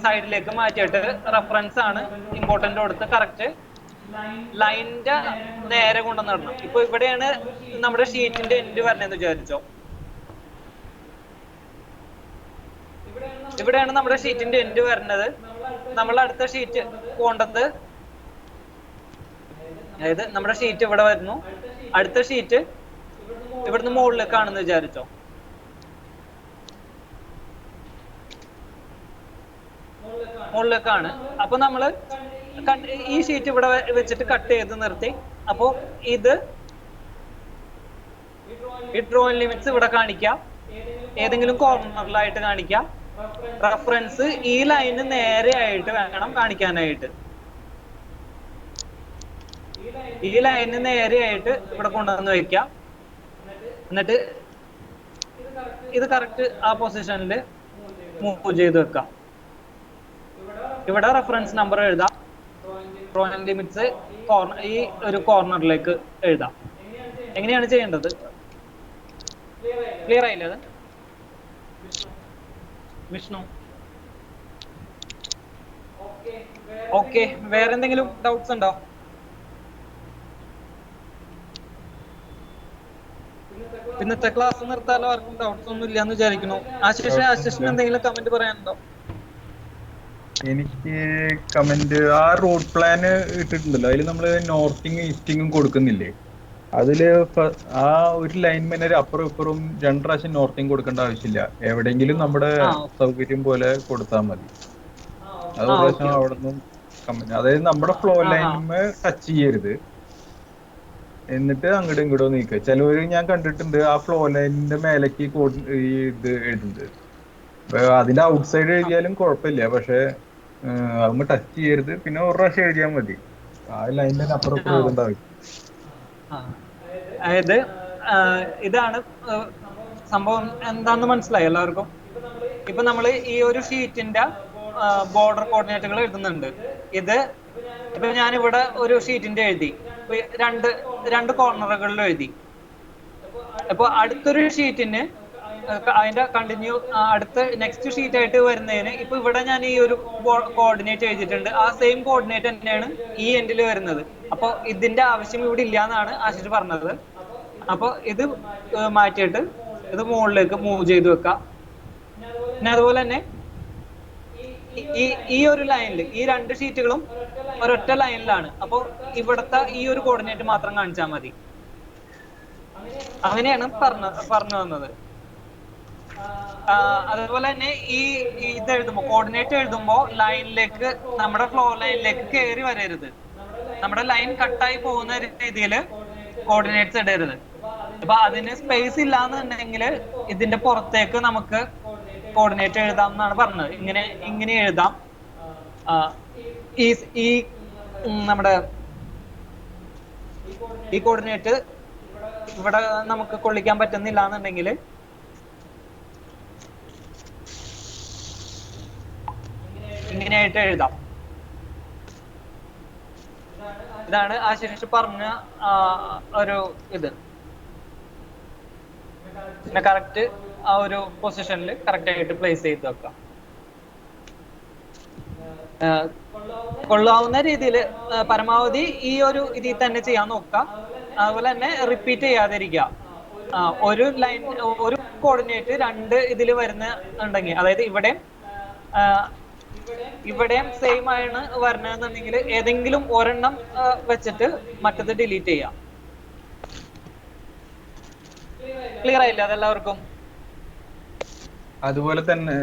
സൈഡിലേക്ക് മാറ്റിയിട്ട് റെഫറൻസ് ആണ് ഇമ്പോർട്ടന്റ് കൊടുത്ത് കറക്റ്റ് ലൈനിന്റെ നേരെ കൊണ്ടുവന്നിടണം. ഇപ്പൊ ഇവിടെയാണ് നമ്മുടെ ഷീറ്റിന്റെ എൻഡ് വരണെന്ന് വിചാരിച്ചോ. ഇവിടെയാണ് നമ്മുടെ ഷീറ്റിന്റെ എൻഡ് വരുന്നത്. നമ്മൾ അടുത്ത ഷീറ്റ് പോകേണ്ടത്, അതായത് നമ്മുടെ ഷീറ്റ് ഇവിടെ വരുന്നു, അടുത്ത ഷീറ്റ് ഇവിടുന്ന് മുകളിലേക്കാണെന്ന് വിചാരിച്ചോ. മുകളിലേക്കാണ്. അപ്പൊ നമ്മള് ഈ ഷീറ്റ് ഇവിടെ വെച്ചിട്ട് കട്ട് ചെയ്ത് നിർത്തി. അപ്പോ ഇത് ഈ ഡ്രോയിങ് ലിമിറ്റ്സ് ഇവിടെ കാണിക്കാം, ഏതെങ്കിലും കോർണറിലായിട്ട് കാണിക്കാം. റെഫറൻസ് ഈ ലൈന് നേരെയായിട്ട് വേണം കാണിക്കാനായിട്ട്. ഈ ലൈന് നേരെയായിട്ട് ഇവിടെ കൊണ്ടുവന്ന് വെക്കാം. എന്നിട്ട് ഇത് കറക്റ്റ് ആ പൊസിഷനിൽ മൂവ് ചെയ്ത് വെക്കാം. ഇവിടെ റെഫറൻസ് നമ്പർ എഴുതാം, ഡ്രോയിങ് ലിമിറ്റ്സ് ഈ ഒരു കോർണറിലേക്ക് എഴുതാം. എങ്ങനെയാണ് ചെയ്യേണ്ടത്? ക്ലിയർ ആയില്ലേ അത്? വിഷ്ണു, ഓക്കെ. വേറെ എന്തെങ്കിലും ഡൗട്ട്സ് ഉണ്ടോ? ഇന്നത്തെ ക്ലാസ് നിർത്താലോ? ആർക്കും ഡൗട്ട്സ് ഒന്നും ഇല്ലാന്ന് വിചാരിക്കുന്നു. ആശിഷിന് എന്തെങ്കിലും കമന്റ് പറയാനുണ്ടോ? എനിക്ക് കമന്റ്, ആ റോഡ് പ്ലാൻ ഇട്ടിട്ടുണ്ടല്ലോ, അതിൽ നമ്മള് നോർത്തിങ്ങും ഈസ്റ്റിങ്ങും കൊടുക്കുന്നില്ലേ? അതില് ആ ഒരു ലൈൻമെന്റ് ഒരു അപ്പുറം ഇപ്പുറം 2 പ്രാവശ്യം നോർത്തിങ് കൊടുക്കേണ്ട ആവശ്യമില്ല. എവിടെയെങ്കിലും നമ്മുടെ സൗകര്യം പോലെ കൊടുത്താൽ മതി. അത് ഒരു പ്രാവശ്യം അവിടെ നിന്നും കമന്റ്, അതായത് നമ്മുടെ ഫ്ലോ ലൈനുമേ ടച്ച് ചെയ്യരുത്, എന്നിട്ട് അങ്ങോട്ടും ഇങ്ങോട്ടും നീക്കുക. ചിലവര് ഞാൻ കണ്ടിട്ടുണ്ട് ആ ഫ്ലോ ലൈനിന്റെ മേലേക്ക് ഈ ഇത് എഴുതുന്നത്. അതിന്റെ ഔട്ട് സൈഡ് എഴുതിയാലും കുഴപ്പമില്ല, പക്ഷെ അതൊന്ന് ടച്ച് ചെയ്യരുത്. പിന്നെ ഒരു പ്രാവശ്യം എഴുതിയാൽ മതി, ആ ലൈനിന്റെ അപ്പുറം ഇപ്പുറം എഴുതേണ്ട ആവശ്യം. അതായത് ഇതാണ് സംഭവം. എന്താന്ന് മനസ്സിലായി എല്ലാവർക്കും? ഇപ്പൊ നമ്മൾ ഈ ഒരു ഷീറ്റിന്റെ ബോർഡർ കോർഡിനേറ്റുകൾ എഴുതുന്നുണ്ട്. ഇത് ഇപ്പൊ ഞാനിവിടെ ഒരു ഷീറ്റിന്റെ എഴുതി, രണ്ട് കോർണറുകളിൽ എഴുതി. അപ്പൊ അടുത്തൊരു ഷീറ്റിന് അതിന്റെ കണ്ടിന്യൂ അടുത്ത നെക്സ്റ്റ് ഷീറ്റ് ആയിട്ട് വരുന്നതിന് ഇപ്പൊ ഇവിടെ ഞാൻ ഈ ഒരു കോർഡിനേറ്റ് എഴുതിയിട്ടുണ്ട്. ആ സെയിം കോർഡിനേറ്റ് തന്നെയാണ് ഈ എൻഡിൽ വരുന്നത്. അപ്പൊ ഇതിന്റെ ആവശ്യം ഇവിടെ ഇല്ല എന്നാണ് ആശിഷ് പറഞ്ഞത്. അപ്പൊ ഇത് മാറ്റിയിട്ട് ഇത് മുകളിലേക്ക് മൂവ് ചെയ്ത് വെക്കാം. പിന്നെ അതുപോലെ തന്നെ ഈ ഒരു ലൈനിൽ ഈ 2 ഷീറ്റുകളും ഒരൊറ്റ ലൈനിലാണ്. അപ്പൊ ഇവിടുത്തെ ഈ ഒരു കോർഡിനേറ്റ് മാത്രം കാണിച്ചാൽ മതി. അങ്ങനെയാണ് പറഞ്ഞു വന്നത്. അതുപോലെ തന്നെ ഇത് എഴുതുമ്പോ, കോർഡിനേറ്റ് എഴുതുമ്പോ ലൈനിലേക്ക്, നമ്മുടെ ഫ്ലോ ലൈനിലേക്ക് കയറി വരരുത്. നമ്മുടെ ലൈൻ കട്ടായി പോകുന്ന രീതിയിൽ കോർഡിനേറ്റ്സ് ഇടരുത്. അപ്പൊ അതിന് സ്പേസ് ഇല്ലാന്നുണ്ടെങ്കിൽ ഇതിന്റെ പുറത്തേക്ക് നമുക്ക് കോർഡിനേറ്റ് എഴുതാം എന്നാണ് പറഞ്ഞത്. ഇങ്ങനെ എഴുതാം. ഈ നമ്മുടെ ഈ കോർഡിനേറ്റ് ഇവിടെ നമുക്ക് കൊള്ളിക്കാൻ പറ്റുന്നില്ല എന്നുണ്ടെങ്കിൽ ഇങ്ങനെയായിട്ട് എഴുതാം. ഇതാണ് ആശിഷ് പറഞ്ഞ ഒരു ഇത്. പിന്നെ കറക്റ്റ് ആ ഒരു പൊസിഷനിൽ കറക്റ്റ് ആയിട്ട് പ്ലേസ് ചെയ്ത് വെക്കാം. കൊള്ളാവുന്ന രീതിയിൽ പരമാവധി ഈ ഒരു ഇതിൽ തന്നെ ചെയ്യാൻ നോക്കാം. അതുപോലെ തന്നെ റിപ്പീറ്റ് ചെയ്യാതിരിക്കുക. ഒരു ലൈൻ, ഒരു കോർഡിനേറ്റ് 2 ഇതിൽ വരുന്നുണ്ടെങ്കിൽ, അതായത് ഇവിടെയും സെയിം ആണ് വരണമെന്നുണ്ടെങ്കിൽ ഏതെങ്കിലും ഒരെണ്ണം വെച്ചിട്ട് മറ്റത് ഡിലീറ്റ് ചെയ്യാം. ക്ലിയർ ആയില്ല അതെല്ലാവർക്കും? അതുപോലെ തന്നെ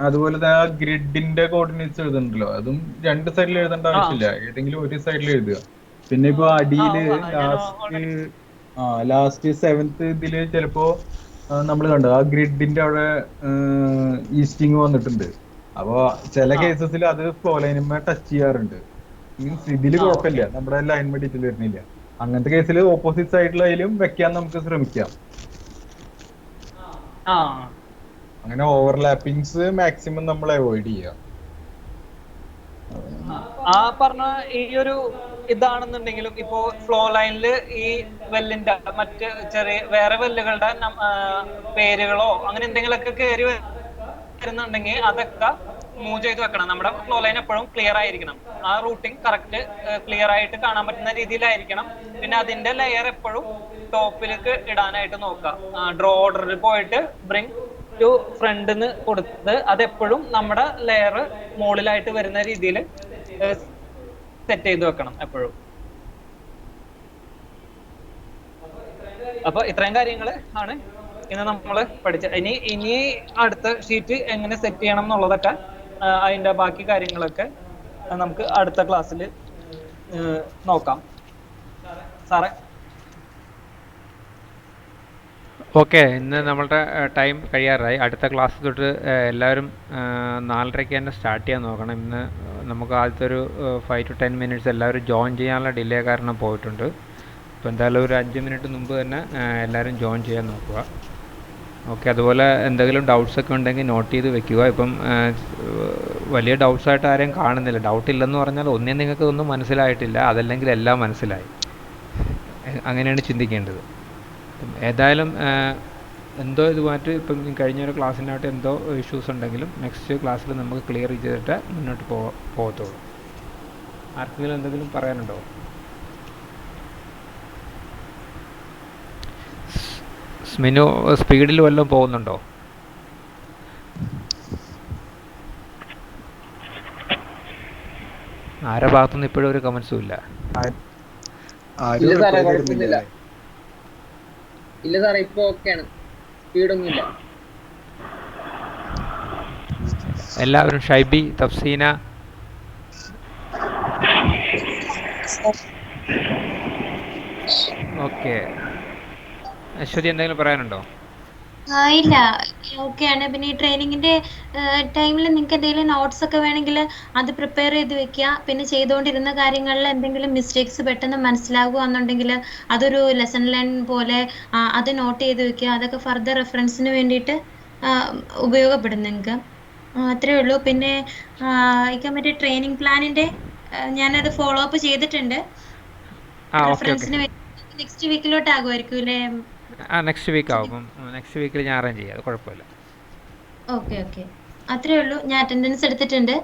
ആ ഗ്രിഡിന്റെ കോർഡിനേറ്റ്സ് എഴുതുന്നുണ്ടല്ലോ, അതും 2 സൈഡിൽ എഴുതേണ്ട ആവശ്യമില്ല, ഏതെങ്കിലും ഒരു സൈഡിൽ എഴുതുക. പിന്നെ ഇപ്പൊ അടിയില് ലാസ്റ്റ് 7th ഇതില് ചിലപ്പോ നമ്മൾ കണ്ടു ആ ഗ്രിഡിന്റെ അവിടെ ഈസ്റ്റിങ് വന്നിട്ടുണ്ട്. അപ്പൊ ചില കേസസിൽ അത് ഫ്ലോ ലൈനുമേ ടച്ച് ചെയ്യാറുണ്ട്. മീൻസ് ഇതില് കുഴപ്പമില്ല, നമ്മുടെ ലൈൻ ഡീറ്റെയിൽ വരുന്നില്ല. അങ്ങനത്തെ കേസിൽ ഓപ്പോസിറ്റ് സൈഡിലായാലും വെക്കാൻ നമുക്ക് ശ്രമിക്കാം. അങ്ങനെ ഓവർലാപ്പിങ്സ് മാക്സിമം നമ്മൾ അവോയ്ഡ് ചെയ്യാം. ആ പറഞ്ഞ ഈ ഒരു ഇതാണെന്നുണ്ടെങ്കിലും ഇപ്പോ ഫ്ലോ ലൈനില് ഈ വെല്ലിന്റെ മറ്റ് ചെറിയ വേറെ വെല്ലുകളുടെ പേരുകളോ അങ്ങനെ എന്തെങ്കിലുമൊക്കെ കയറി വരുന്നുണ്ടെങ്കിൽ അതൊക്കെ മൂവ് ചെയ്ത് വെക്കണം. നമ്മുടെ ഫ്ലോ ലൈൻ എപ്പോഴും ക്ലിയർ ആയിരിക്കണം. ആ റൂട്ടിങ് കറക്റ്റ് ക്ലിയർ ആയിട്ട് കാണാൻ പറ്റുന്ന രീതിയിലായിരിക്കണം. പിന്നെ അതിന്റെ ലെയർ എപ്പോഴും ടോപ്പിലേക്ക് ഇടാനായിട്ട് നോക്കുക. ഡ്രോ ഓർഡറിൽ പോയിട്ട് ബ്രിങ് ടു ഫ്രണ്ടിന്ന് കൊടുത്ത് അതെപ്പോഴും നമ്മുടെ ലെയർ മുകളിലായിട്ട് വരുന്ന രീതിയിൽ സെറ്റ് ചെയ്ത് വെക്കണം എപ്പോഴും. അപ്പൊ ഇത്രയും കാര്യങ്ങൾ ആണ് ഇന്ന് നമ്മൾ പഠിച്ച. ഇനി അടുത്ത ഷീറ്റ് എങ്ങനെ സെറ്റ് ചെയ്യണം എന്നുള്ളതൊക്കെ അതിന്റെ ബാക്കി കാര്യങ്ങളൊക്കെ നമുക്ക് അടുത്ത ക്ലാസ്സിൽ നോക്കാം. സാറേ ഓക്കെ, ഇന്ന് നമ്മളുടെ ടൈം കഴിയാറായി. അടുത്ത ക്ലാസ് തൊട്ട് എല്ലാവരും 4:30 തന്നെ സ്റ്റാർട്ട് ചെയ്യാൻ നോക്കണം. ഇന്ന് നമുക്ക് ആദ്യത്തെ ഒരു 5 to 10 minutes എല്ലാവരും ജോയിൻ ചെയ്യാനുള്ള ഡിലേ കാരണം പോയിട്ടുണ്ട്. അപ്പോൾ എന്തായാലും ഒരു 5 മിനിറ്റ് മുമ്പ് തന്നെ എല്ലാവരും ജോയിൻ ചെയ്യാൻ നോക്കുക. ഓക്കെ, അതുപോലെ എന്തെങ്കിലും ഡൗട്ട്സൊക്കെ ഉണ്ടെങ്കിൽ നോട്ട് ചെയ്ത് വെക്കുക. ഇപ്പം വലിയ ഡൗട്ട്സായിട്ട് ആരെയും കാണുന്നില്ല. ഡൗട്ട് ഇല്ലെന്ന് പറഞ്ഞാൽ ഒന്നേ നിങ്ങൾക്ക് ഒന്നും മനസ്സിലായിട്ടില്ല, അതല്ലെങ്കിൽ എല്ലാം മനസ്സിലായി, അങ്ങനെയാണ് ചിന്തിക്കേണ്ടത്. ഏതായാലും എന്തോ ഇതുമായിട്ട് ഇപ്പം കഴിഞ്ഞൊരു ക്ലാസ്സിനായിട്ട് എന്തോ ഇഷ്യൂസ് ഉണ്ടെങ്കിലും നെക്സ്റ്റ് ക്ലാസ്സിൽ നമുക്ക് ക്ലിയർ ചെയ്തിട്ട് മുന്നോട്ട് പോകത്തുള്ളൂ. ആർക്കെങ്കിലും എന്തെങ്കിലും പറയാനുണ്ടോ? സ്മിനു സ്പീഡിൽ വല്ലതും പോകുന്നുണ്ടോ? ആരുടെ ഭാഗത്തുനിന്ന് ഇപ്പോഴും ഒരു കമൻസും ഇല്ല. ഇല്ല സാറേ, കുഴപ്പമൊന്നുമില്ല. ഇല്ല സാറേ, ഇപ്പൊ ഓക്കെയാണ്, സ്പീഡൊന്നുമില്ല. എല്ലാവരും ഷൈബി, തഫ്സീന, ഓക്കെ. അശ്വതി എന്തെങ്കിലും പറയാനുണ്ടോ? ഇല്ല, ഓക്കെയാണ്. പിന്നെ ഈ ട്രെയിനിങ്ങിന്റെ ടൈമിൽ നിങ്ങൾക്ക് എന്തെങ്കിലും നോട്ട്സ് ഒക്കെ വേണമെങ്കിൽ അത് പ്രിപ്പയർ ചെയ്ത് വെക്കുക. പിന്നെ ചെയ്തുകൊണ്ടിരുന്ന കാര്യങ്ങളിൽ എന്തെങ്കിലും മിസ്റ്റേക്സ് പെട്ടെന്ന് മനസ്സിലാകുകയെന്നുണ്ടെങ്കിൽ അതൊരു ലെസൺ ലേൺ പോലെ അത് നോട്ട് ചെയ്ത് വെക്കുക. അതൊക്കെ ഫർദർ റെഫറൻസിന് വേണ്ടിയിട്ട് ഉപയോഗപ്പെടും നിങ്ങൾക്ക്. അത്രേ ഉള്ളൂ. പിന്നെ ഇപ്പം മറ്റേ ട്രെയിനിങ് പ്ലാനിന്റെ ഞാനത് ഫോളോ അപ്പ് ചെയ്തിട്ടുണ്ട്. റെഫറൻസിന് വേണ്ടി നെക്സ്റ്റ് വീക്കിലോട്ട് ആകുമായിരിക്കും അല്ലേ? നെക്സ്റ്റ് വീക്ക് ആവും. നെക്സ്റ്റ് വീക്കിൽ ഞാൻ അറേഞ്ച് ചെയ്യാം, അത് കുഴപ്പമില്ല. ഓക്കെ ഓക്കെ, അത്രേ ഉള്ളൂ. ഞാൻ അറ്റൻഡൻസ് എടുത്തിട്ടുണ്ട്.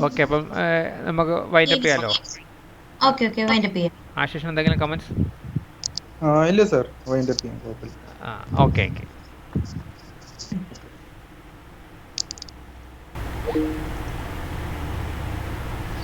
ഓക്കെ, അപ്പം നമുക്ക് വൈൻഡ് അപ്പ് ചെയ്യാലോ? ഓക്കെ ഓക്കെ, വൈൻഡ് അപ്പ് ചെയ്യാം. ആശിഷ് എന്തെങ്കിലും കമന്റ്സ്? ഇല്ല സാർ, വൈൻഡ് അപ്പ് ചെയ്യാം, കുഴപ്പമില്ല. Okay okay.